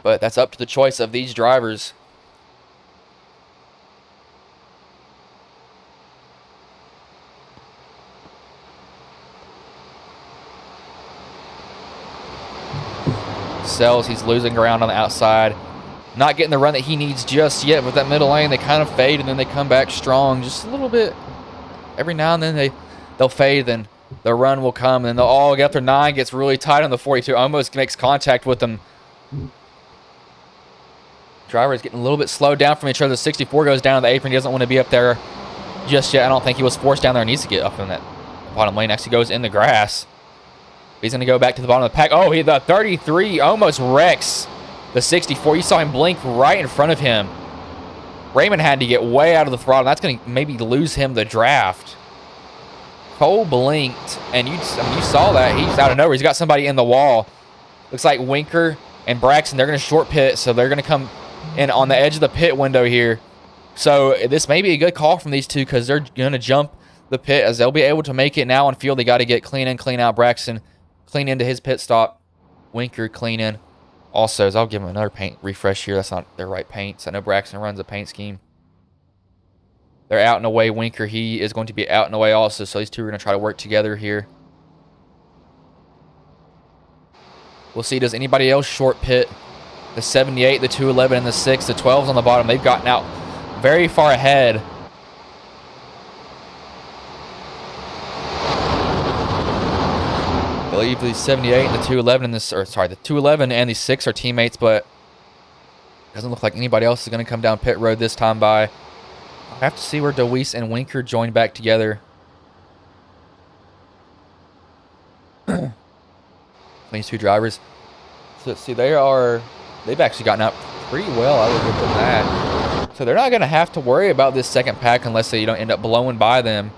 But that's up to the choice of these drivers. Sells, he's losing ground on the outside. Not getting the run that he needs just yet. With that middle lane, they kind of fade, and then they come back strong just a little bit. Every now and then they'll fade, then the run will come, and then they'll all get up their 9, gets really tight on the 42, almost makes contact with them. Driver is getting a little bit slowed down from each other. The 64 goes down to the apron. He doesn't want to be up there just yet. I don't think he was forced down there. He needs to get up in that bottom lane. Actually goes in the grass. He's going to go back to the bottom of the pack. Oh, the 33 almost wrecks the 64. You saw him blink right in front of him. Raymond had to get way out of the throttle. That's going to maybe lose him the draft. Cole blinked, and you saw that. He's out of nowhere. He's got somebody in the wall. Looks like Winker and Braxton, they're going to short pit, so they're going to come in on the edge of the pit window here. So this may be a good call from these two, because they're going to jump the pit, as they'll be able to make it now on field. They got to get clean in, clean out. Braxton clean into his pit stop. Winker clean in. Also, as I'll give him another paint refresh here. That's not their right paints. I know Braxton runs a paint scheme. They're out and away. Winker, he is going to be out and away also. So these two are going to try to work together here. We'll see, does anybody else short pit? The 78, the 211, and the 6. The 12's on the bottom. They've gotten out very far ahead. I believe the 78 and the 211 and this, or sorry, the 211 and the 6 are teammates, but doesn't look like anybody else is going to come down pit road this time by. I'll have to see where DeWeese and Winker join back together. These two drivers. So let's see, they've actually gotten out pretty well, I would give them that. So they're not going to have to worry about this second pack unless they don't end up blowing by them.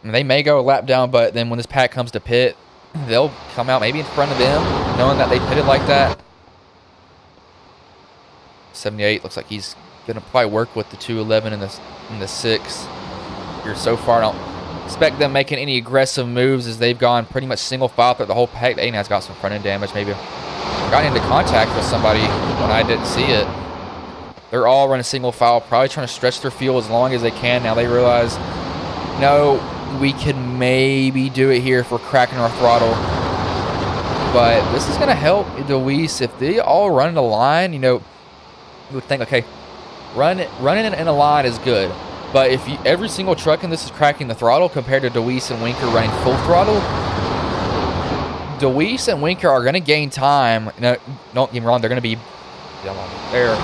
And they may go a lap down, but then when this pack comes to pit, they'll come out maybe in front of them, knowing that they pitted like that. 78 looks like he's going to probably work with the 211 and the 6 here so far. I don't expect them making any aggressive moves, as they've gone pretty much single file throughout the whole pack. The 8 has got some front end damage, maybe got into contact with somebody when I didn't see it. They're all running single file, probably trying to stretch their fuel as long as they can. Now they realize, no, we can maybe do it here if we're cracking our throttle. But this is going to help Deweese. If they all run in a line, you know, you would think, okay, running in a line is good. But if every single truck in this is cracking the throttle compared to Deweese and Winker running full throttle, Deweese and Winker are going to gain time. No, don't get me wrong, they're going to be they're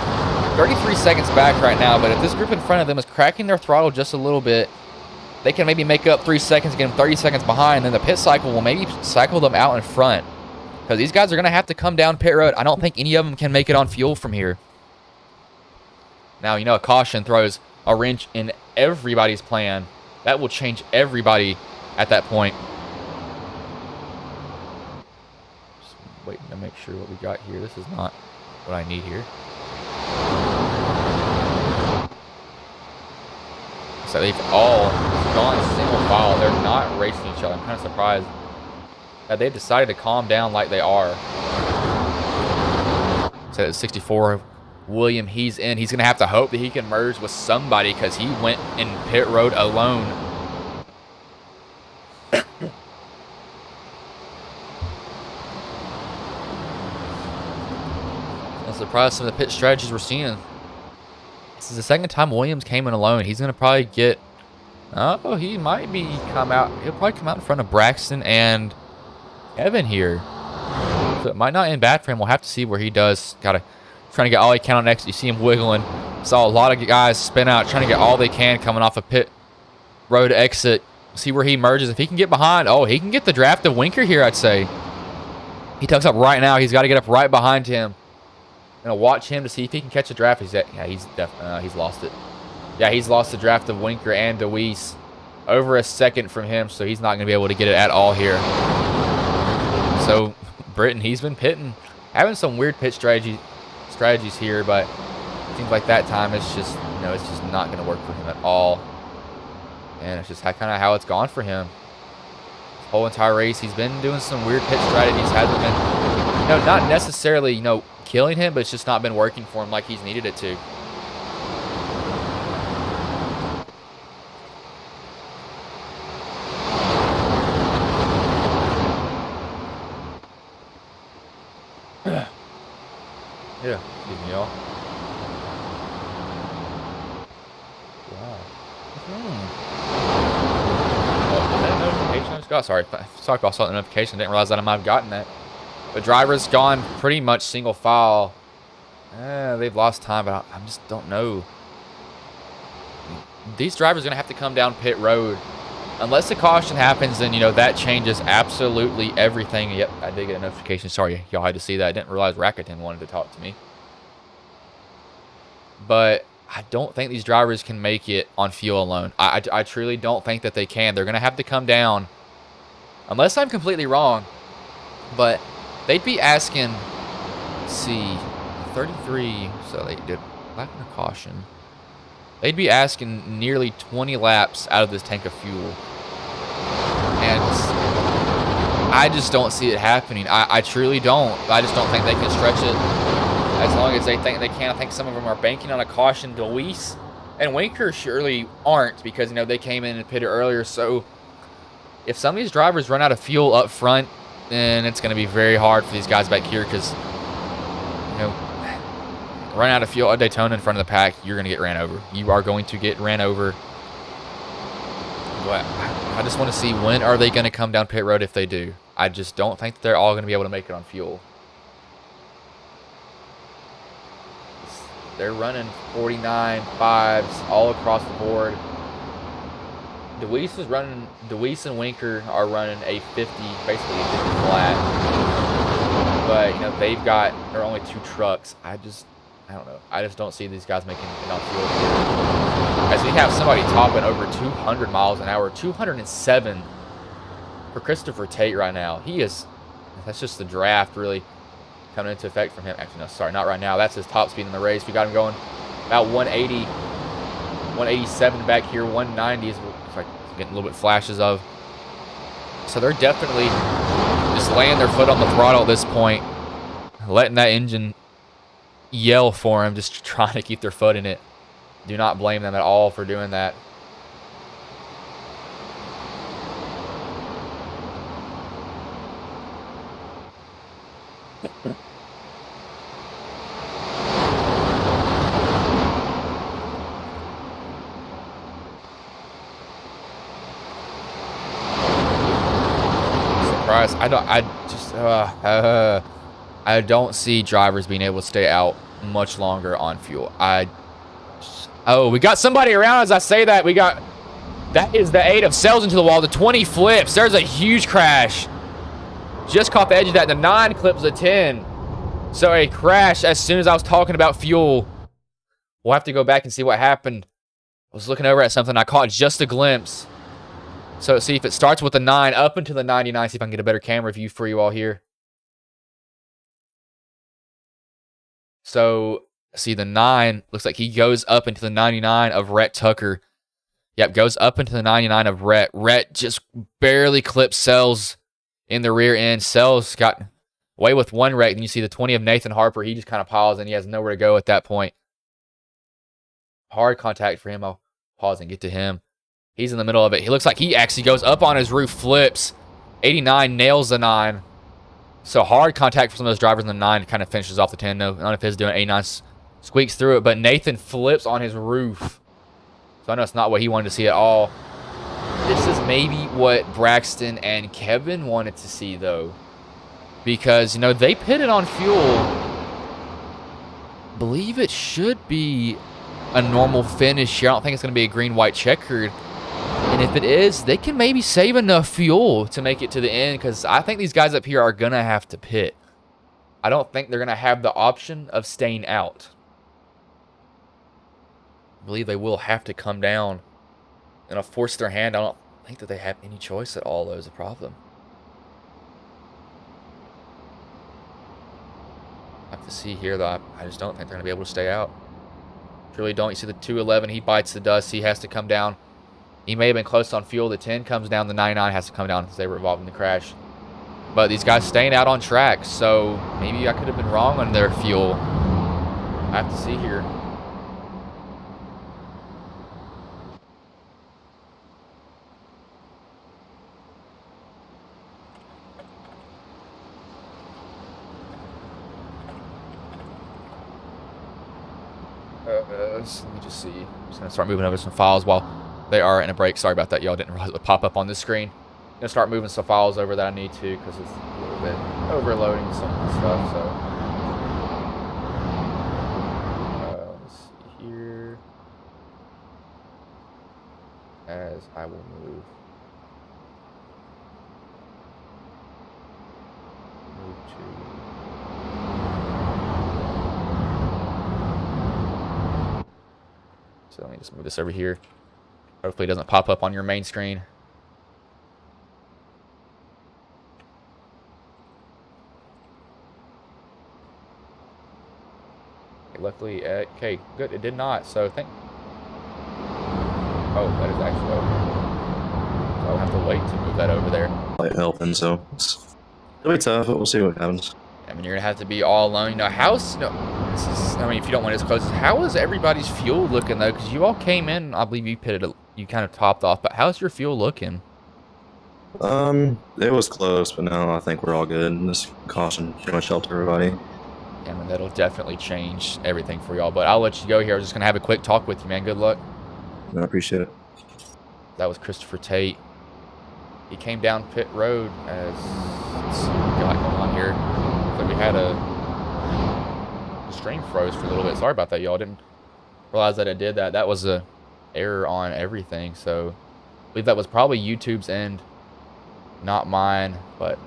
33 seconds back right now. But if this group in front of them is cracking their throttle just a little bit, they can maybe make up 3 seconds, get them 30 seconds behind. Then the pit cycle will maybe cycle them out in front. Because these guys are going to have to come down pit road. I don't think any of them can make it on fuel from here. Now, you know, a caution throws a wrench in everybody's plan. That will change everybody at that point. Just waiting to make sure what we got here. This is not what I need here. So they've all gone single file. They're not racing each other. I'm kind of surprised that they've decided to calm down like they are. So at 64, William, he's in. He's going to have to hope that he can merge with somebody because he went in pit road alone. I'm surprised some of the pit strategies we're seeing. This is the second time Williams came in alone. He's going to probably get... Oh, he might be come out... He'll probably come out in front of Braxton and Evan here. So it might not end bad for him. We'll have to see where he does. Gotta trying to get all he can on exit. You see him wiggling. Saw a lot of guys spin out, trying to get all they can coming off a pit road exit. See where he merges. If he can get behind, oh, he can get the draft of Winker here, I'd say. He tucks up right now. He's got to get up right behind him. Gonna watch him to see if he can catch a draft. He's he's lost it. Yeah, he's lost the draft of Winker and Deweese. Over a second from him, so he's not gonna be able to get it at all here. So Britton, he's been pitting, having some weird pit strategies here, but it seems like that time it's just, you know, it's just not going to work for him at all. And it's just kind of how it's gone for him. This whole entire race, he's been doing some weird pit strategies. Hasn't been, you know, not necessarily, you know, killing him, but it's just not been working for him like he's needed it to. Yeah, excuse me, y'all. Wow. Oh, is that a notification I just got? Sorry if I saw the notification. I didn't realize that I might have gotten that. The driver's gone pretty much single file. They've lost time, but I just don't know. These drivers are going to have to come down pit road. Unless the caution happens, then, you know, that changes absolutely everything. Yep, I did get a notification. Sorry, y'all had to see that. I didn't realize Rakuten wanted to talk to me. But I don't think these drivers can make it on fuel alone. I truly don't think that they can. They're going to have to come down. Unless I'm completely wrong. But they'd be asking, let's see, 33. So they did lap and a caution. They'd be asking nearly 20 laps out of this tank of fuel. And I just don't see it happening. I truly don't. I just don't think they can stretch it as long as they think they can. I think some of them are banking on a caution. Deweese and Winker surely aren't because, you know, they came in and pitted earlier. So if some of these drivers run out of fuel up front, then it's going to be very hard for these guys back here because, you know, run out of fuel at Daytona in front of the pack, you're going to get ran over. You are going to get ran over. But I just want to see when are they going to come down pit road if they do. I just don't think that they're all going to be able to make it on fuel. They're running 49 5s all across the board. Deweese and Winker are running a 50, basically a 50 flat. But, you know, they're only 2 trucks. I don't know. I just don't see these guys making it on fuel here. As we have somebody topping over 200 miles an hour, 207 for Christopher Tate right now. That's just the draft really coming into effect from him. Actually, no, sorry, not right now. That's his top speed in the race. We got him going about 180, 187 back here, 190 is like getting a little bit flashes of. So they're definitely just laying their foot on the throttle at this point, letting that engine yell for him, just trying to keep their foot in it. Do not blame them at all for doing that. Surprised. I don't see drivers being able to stay out much longer on fuel. Oh, we got somebody around as I say that. That is the 8 of sails into the wall. The 20 flips. There's a huge crash. Just caught the edge of that. The 9 clips a 10. So a crash as soon as I was talking about fuel. We'll have to go back and see what happened. I was looking over at something. I caught just a glimpse. So see if it starts with the 9 up into the 99. See if I can get a better camera view for you all here. So see the 9 looks like he goes up into the 99 of Rhett Tucker. Yep, goes up into the 99 of Rhett. Rhett just barely clips Sells in the rear end. Sells got away with 1 wreck. Then you see the 20 of Nathan Harper. He just kind of paused and he has nowhere to go at that point. Hard contact for him. I'll pause and get to him. He's in the middle of it. He looks like he actually goes up on his roof, flips. 89 nails the 9. So hard contact for some of those drivers in the 9 kind of finishes off the 10. No, none of his doing 89 squeaks through it, but Nathan flips on his roof. So I know it's not what he wanted to see at all. This is maybe what Braxton and Kevin wanted to see, though. Because, you know, they pitted on fuel. I believe it should be a normal finish here. I don't think it's going to be a green-white checkered. And if it is, they can maybe save enough fuel to make it to the end. Because I think these guys up here are going to have to pit. I don't think they're going to have the option of staying out. I believe they will have to come down and force their hand. I don't think that they have any choice at all, though, is a problem. I have to see here, though. I just don't think they're going to be able to stay out. Truly don't. You see the 211, he bites the dust. He has to come down. He may have been close on fuel. The 10 comes down. The 99 has to come down because they were involved in the crash. But these guys staying out on track, so maybe I could have been wrong on their fuel. I have to see here. Let me just see. I'm just going to start moving over some files while they are in a break. Sorry about that, y'all. Didn't realize it would pop up on this screen. I'm going to start moving some files over that I need to because it's a little bit overloading some of the stuff. So, let's see here. As I will move to. So let me just move this over here. Hopefully it doesn't pop up on your main screen. Okay, luckily, okay, good, it did not. So oh, that is actually open. So I'll have to wait to move that over there. Light helping, so it'll be tough, but we'll see what happens. I mean, you're gonna have to be all alone. You know, I mean, if you don't want it as close, how is everybody's fuel looking though? Because you all came in, I believe you pitted, you kind of topped off. But how's your fuel looking? It was close, but no, I think we're all good. Just caution, pretty much shelter everybody. Yeah, I mean, that'll definitely change everything for y'all. But I'll let you go here. I was just gonna have a quick talk with you, man. Good luck. I appreciate it. That was Christopher Tate. He came down pit road as let's see what we got going on here. So we had the stream froze for a little bit. Sorry about that, y'all. Didn't realize that it did that. That was a error on everything. So I believe that was probably YouTube's end, not mine. But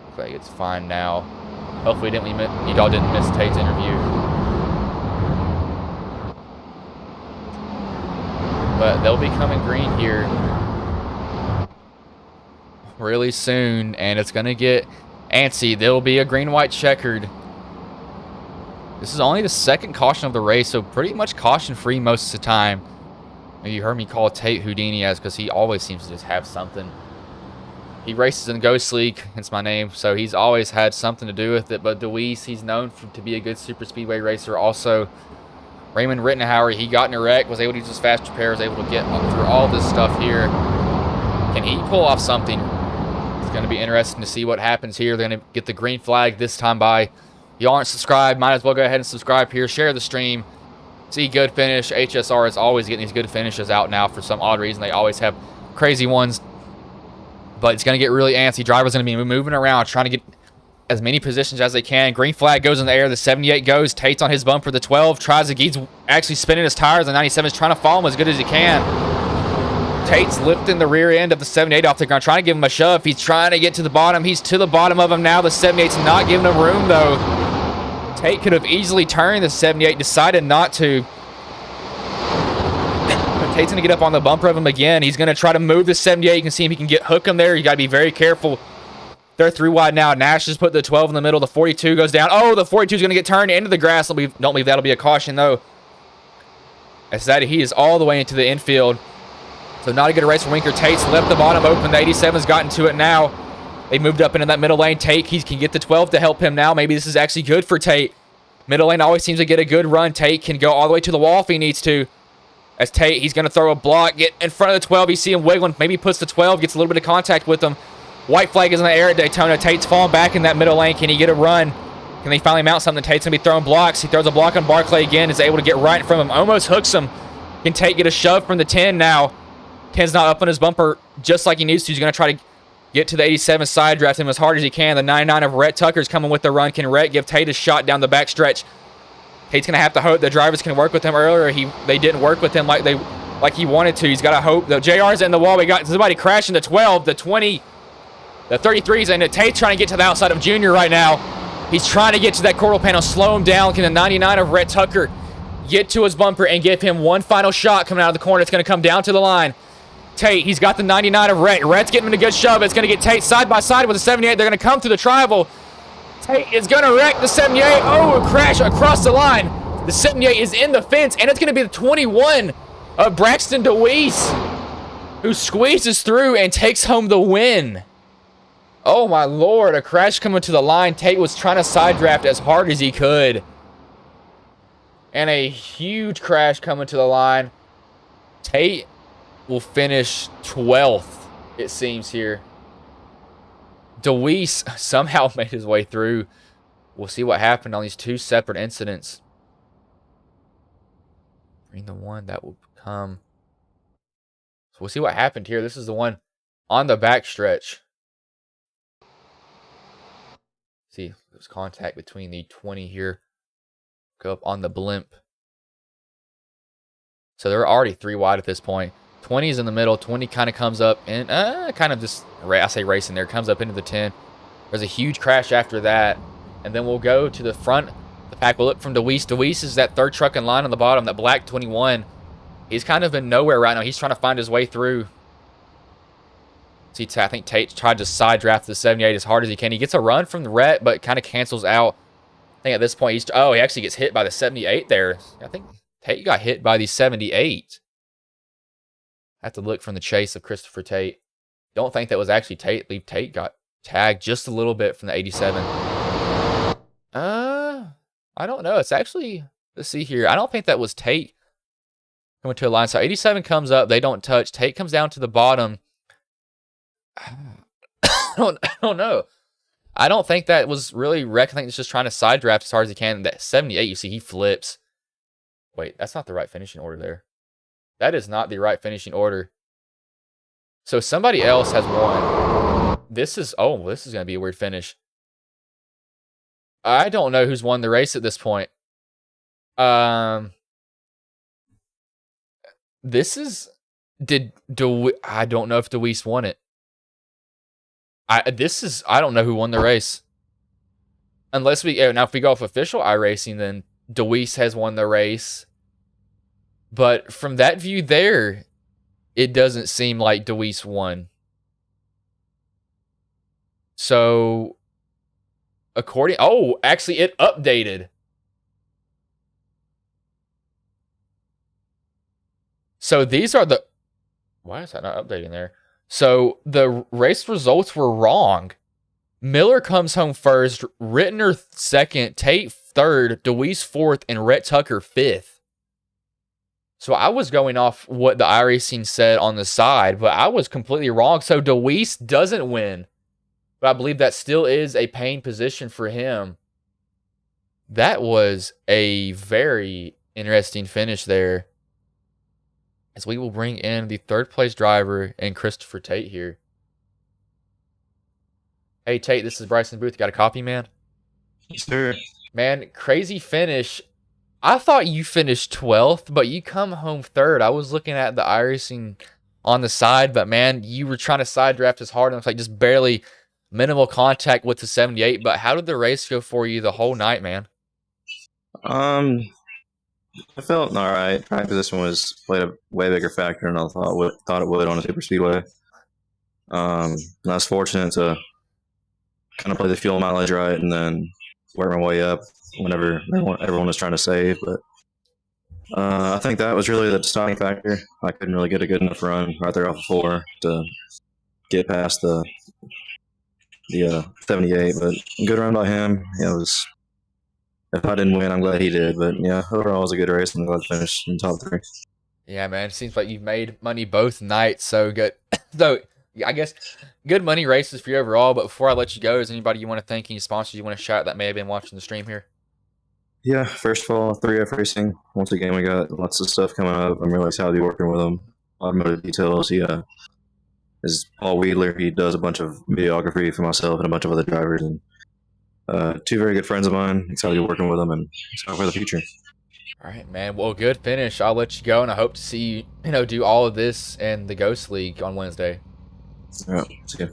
looks like it's fine now. Hopefully y'all didn't miss Tate's interview. But they'll be coming green here really soon, and it's gonna get antsy. There'll be a green-white checkered. This is only the second caution of the race, so pretty much caution-free most of the time. You heard me call Tate Houdini as because he always seems to just have something. He races in Ghost League, hence my name, so he's always had something to do with it. But Deweese, he's known to be a good super speedway racer. Also, Raymond Rittenhauer, he got in a wreck, was able to use his fast repair, was able to get through all this stuff here. Can he pull off something? It's going to be interesting to see what happens here. They're going to get the green flag this time by If you aren't subscribed, might as well go ahead and subscribe here. Share the stream. See, good finish. HSR is always getting these good finishes out now for some odd reason. They always have crazy ones. But it's going to get really antsy. Driver's going to be moving around, trying to get as many positions as they can. Green flag goes in the air. The 78 goes. Tate's on his bumper. The 12 tries to... He's actually spinning his tires. The 97 is trying to follow him as good as he can. Tate's lifting the rear end of the 78 off the ground, trying to give him a shove. He's trying to get to the bottom. He's to the bottom of him now. The 78's not giving him room, though. Tate could have easily turned. The 78 decided not to. But Tate's going to get up on the bumper of him again. He's going to try to move the 78. You can see if he can hook him there. You got to be very careful. They're 3 wide now. Nash just put the 12 in the middle. The 42 goes down. Oh, the 42 is going to get turned into the grass. Don't believe that'll be a caution, though. As that he is all the way into the infield. So not a good race for Winker. Tate's left the bottom open. The 87's gotten to it now. They moved up into that middle lane. Tate, he can get the 12 to help him now. Maybe this is actually good for Tate. Middle lane always seems to get a good run. Tate can go all the way to the wall if he needs to. As Tate, he's going to throw a block, get in front of the 12. You see him wiggling. Maybe puts the 12, gets a little bit of contact with him. White flag is in the air at Daytona. Tate's falling back in that middle lane. Can he get a run? Can they finally mount something? Tate's going to be throwing blocks. He throws a block on Barclay again. Is able to get right in front of him. Almost hooks him. Can Tate get a shove from the 10 now? 10's not up on his bumper just like he needs to. He's going to try to get to the 87, side draft him as hard as he can. The 99 of Rhett Tucker's coming with the run. Can Rhett give Tate a shot down the back stretch? Tate's going to have to hope the drivers can work with him earlier. They didn't work with him like he wanted to. He's got to hope. The JR's in the wall. We got somebody crashing the 12, the 20, the 33's in it. Tate's trying to get to the outside of Junior right now. He's trying to get to that quarter panel, slow him down. Can the 99 of Rhett Tucker get to his bumper and give him one final shot coming out of the corner? It's going to come down to the line. Tate, he's got the 99 of Rhett. Rhett's getting him a good shove. It's going to get Tate side by side with the 78. They're going to come through the tribal. Tate is going to wreck the 78. Oh, a crash across the line. The 78 is in the fence, and it's going to be the 21 of Braxton DeWeese, who squeezes through and takes home the win. Oh, my Lord. A crash coming to the line. Tate was trying to side draft as hard as he could. And a huge crash coming to the line. Tate will finish 12th, it seems here. DeWeese somehow made his way through. We'll see what happened on these 2 separate incidents. Bring the one that will come. So we'll see what happened here. This is the one on the back stretch. See, there's contact between the 20 here. Go up on the blimp. So they're already 3 wide at this point. 20 is in the middle. 20 kind of comes up and kind of just, I say racing there, comes up into the 10. There's a huge crash after that. And then we'll go to the front. The pack will look from DeWeese. DeWeese is that 3rd truck in line on the bottom, that black 21. He's kind of in nowhere right now. He's trying to find his way through. See, I think Tate tried to side draft the 78 as hard as he can. He gets a run from the Rhett, but kind of cancels out. I think at this point, he actually gets hit by the 78 there. I think Tate got hit by the 78. I have to look from the chase of Christopher Tate. Don't think that was actually Tate. I believe Tate got tagged just a little bit from the 87. I don't know. It's actually, let's see here. I don't think that was Tate coming to a line. So 87 comes up. They don't touch. Tate comes down to the bottom. I don't know. I don't think that was really wreck. I think it's just trying to side draft as hard as he can. That 78, you see, he flips. Wait, that's not the right finishing order there. That is not the right finishing order. So somebody else has won. This is going to be a weird finish. I don't know who's won the race at this point. This is, I don't know if DeWeese won it. I don't know who won the race. Unless now if we go off official iRacing, then DeWeese has won the race. But from that view there, it doesn't seem like DeWeese won. So, actually it updated. So these are the, why is that not updating there? So the race results were wrong. Miller comes home first, Rittner second, Tate third, DeWeese fourth, and Rhett Tucker fifth. So I was going off what the iRacing said on the side, but I was completely wrong. So DeWeese doesn't win, but I believe that still is a paying position for him. That was a very interesting finish there. As we will bring in the third place driver and Christopher Tate here. Hey, Tate, this is Bryson Booth. You got a copy, man? Yes, sir. Man, crazy finish. I thought you finished 12th, but you come home third. I was looking at the iRacing on the side, but man, you were trying to side draft as hard. And it was like just barely minimal contact with the 78. But how did the race go for you the whole night, man? I felt all right. Track position played a way bigger factor than I thought it would on a super speedway. I was fortunate to kind of play the fuel mileage right, and then work my way up whenever everyone was trying to save. But I think that was really the deciding factor. I couldn't really get a good enough run right there off the floor to get past the 78. But good run by him. Yeah, it was. If I didn't win, I'm glad he did. But yeah, overall, it was a good race. I'm glad to finish in top 3. Yeah, man. It seems like you've made money both nights. So good. So I guess good money races for you overall. But before I let you go, is anybody you want to thank, any sponsors you want to shout that may have been watching the stream here? Yeah, first of all, 3F Racing. Once again, we got lots of stuff coming up. I'm really excited to be working with them. Automotive details. He is Paul Wheeler. He does a bunch of videography for myself and a bunch of other drivers. And 2 very good friends of mine. Excited to be working with them and excited for the future. All right, man. Well, good finish. I'll let you go, and I hope to see you, do all of this in the Ghost League on Wednesday. Yeah, see ya.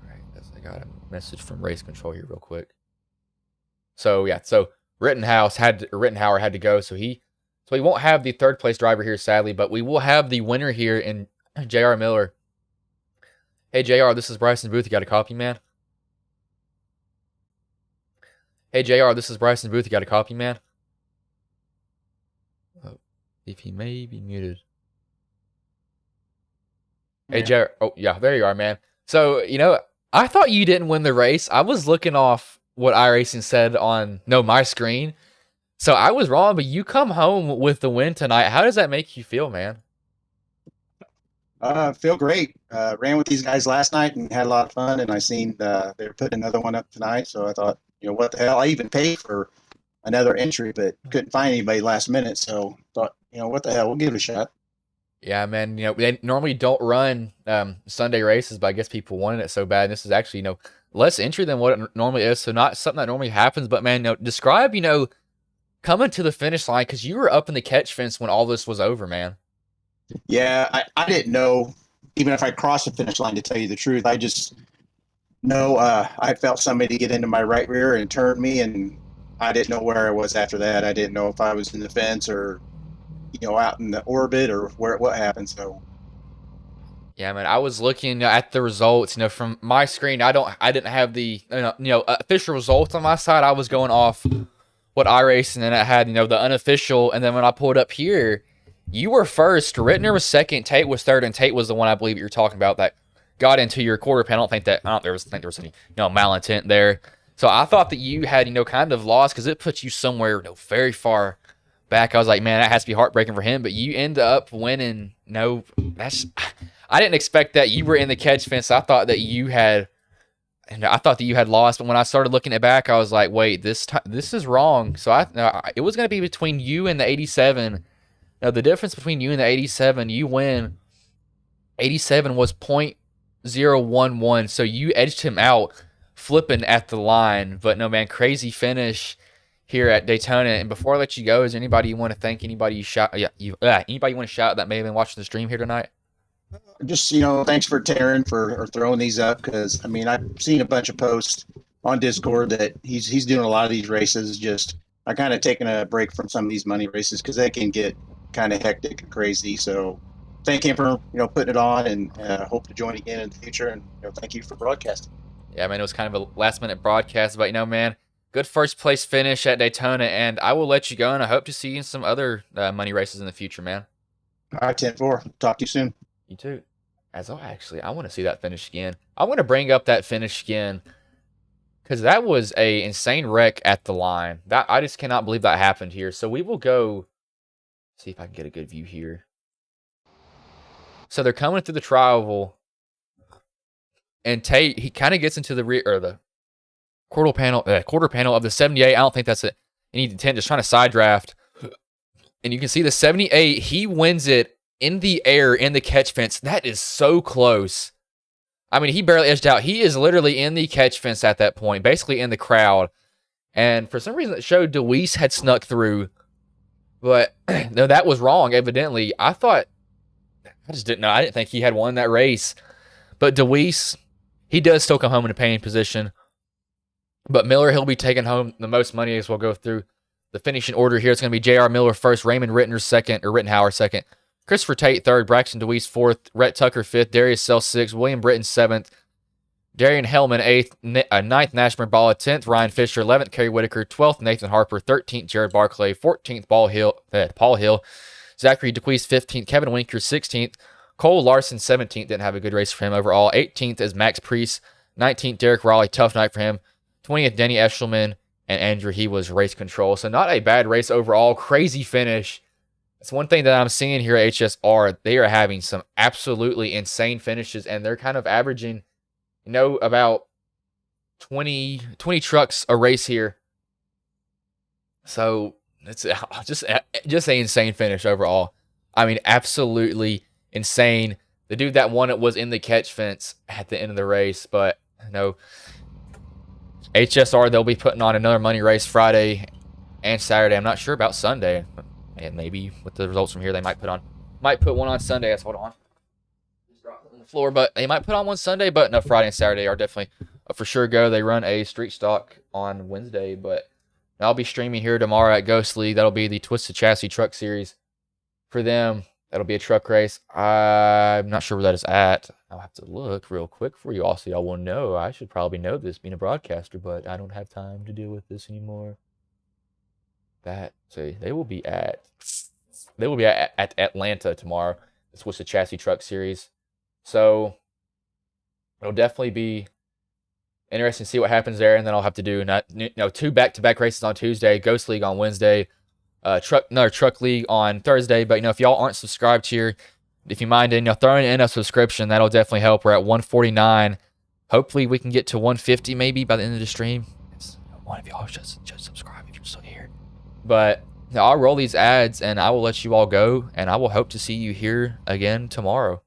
All right, I got a message from Race Control here real quick. So yeah, so Rittenhauer had to go, so he won't have the third place driver here, sadly, but we will have the winner here in JR Miller. Hey JR, this is Bryson Booth. You got a copy, man? Hey JR, this is Bryson Booth. You got a copy, man? Oh, if he may be muted. Hey JR, oh yeah, there you are, man. So I thought you didn't win the race. I was looking off what iRacing said on my screen. So I was wrong, but you come home with the win tonight. How does that make you feel, man? Feel great. Ran with these guys last night and had a lot of fun. And I seen they were putting another one up tonight. So I thought, what the hell? I even paid for another entry, but couldn't find anybody last minute. So thought, what the hell? We'll give it a shot. Yeah, man. They normally don't run Sunday races, but I guess people wanted it so bad. And this is actually, less entry than what it normally is. So not something that normally happens. But man, describe, coming to the finish line, because you were up in the catch fence when all this was over, man. Yeah, I didn't know, even if I crossed the finish line, to tell you the truth. I just know I felt somebody get into my right rear and turn me, and I didn't know where I was after that. I didn't know if I was in the fence or, out in the orbit or what happened. So. Yeah, man. I was looking at the results. From my screen, I didn't have the official results on my side. I was going off what iRacing, and then I had the unofficial. And then when I pulled up here, you were first. Rittner was second. Tate was third, and Tate was the one I believe you're talking about that got into your quarter panel. I don't think there was any malintent there. So I thought that you had kind of lost, because it puts you somewhere very far back. I was like, man, that has to be heartbreaking for him. But you end up winning. I didn't expect that. You were in the catch fence. I thought that you had lost. But when I started looking it back, I was like, wait, this is wrong. So it was going to be between you and the 87. Now the difference between you and the 87, you win. 87 was 0.011, so you edged him out, flipping at the line. But no, man, crazy finish here at Daytona. And before I let you go, is there anybody you want to thank? Anybody you shout? Anybody you want to shout that may have been watching the stream here tonight? Just, thanks for Taryn for throwing these up, because I've seen a bunch of posts on Discord that he's doing a lot of these races. Just I kind of taken a break from some of these money races because they can get kind of hectic and crazy. So thank him for putting it on, and hope to join again in the future. And thank you for broadcasting. Yeah, man, it was kind of a last minute broadcast, but man, good first place finish at Daytona, and I will let you go, and I hope to see you in some other money races in the future, man. All right, 10-4. Talk to you soon. You too. I want to see that finish again. I want to bring up that finish again, because that was a insane wreck at the line. That I just cannot believe that happened here. So we will go see if I can get a good view here. So they're coming through the tri-oval, and Tate, he kind of gets into the rear, or the quarter panel of the 78. I don't think that's it. You need the 10, just trying to side draft. And you can see the 78, he wins it in the air in the catch fence. That is so close. I mean, he barely edged out. He is literally in the catch fence at that point, basically in the crowd. And for some reason, it showed Deweese had snuck through. But no, that was wrong, evidently. I just didn't know. I didn't think he had won that race. But Deweese, he does still come home in a paying position. But Miller, he'll be taking home the most money as we'll go through the finishing order here. It's going to be J.R. Miller first, Raymond Rittenhauer second, Christopher Tate third, Braxton Deweese fourth, Rhett Tucker fifth, Darius Sell sixth, William Britton seventh, Darian Hellman eighth, ninth, Nash Bala 10th, Ryan Fisher 11th, Kerry Whitaker 12th, Nathan Harper 13th, Jared Barclay 14th, Paul Hill, Zachary DeQuise 15th, Kevin Winker 16th, Cole Larson 17th, didn't have a good race for him overall. 18th is Max Priest, 19th, Derek Raleigh, tough night for him, 20th, Denny Eshelman, and Andrew, he was race control. So not a bad race overall. Crazy finish. That's one thing that I'm seeing here at HSR. They are having some absolutely insane finishes, and they're kind of averaging, about 20 trucks a race here. So it's just an insane finish overall. I mean, absolutely insane. The dude that won it was in the catch fence at the end of the race, but HSR, they'll be putting on another money race Friday and Saturday. I'm not sure about Sunday. And maybe with the results from here, they might put one on Sunday. That's hold on. Just dropped it on the floor, but they might put on one Sunday, but no, Friday and Saturday are definitely a for sure go. They run a street stock on Wednesday, but I'll be streaming here tomorrow at Ghost League. That'll be the Twisted Chassis Truck Series for them. That'll be a truck race. I'm not sure where that is at. I'll have to look real quick for you all so y'all will know. I should probably know this being a broadcaster, but I don't have time to deal with this anymore. They will be at Atlanta tomorrow. This was the Chassis Truck Series. So it'll definitely be interesting to see what happens there. And then I'll have to do 2 back-to-back races on Tuesday, Ghost League on Wednesday, another Truck League on Thursday. But if y'all aren't subscribed here, if you mind throwing in a subscription, that'll definitely help. We're at 149. Hopefully we can get to 150 maybe by the end of the stream. One of y'all should subscribe if you're still here. But I'll roll these ads and I will let you all go, and I will hope to see you here again tomorrow.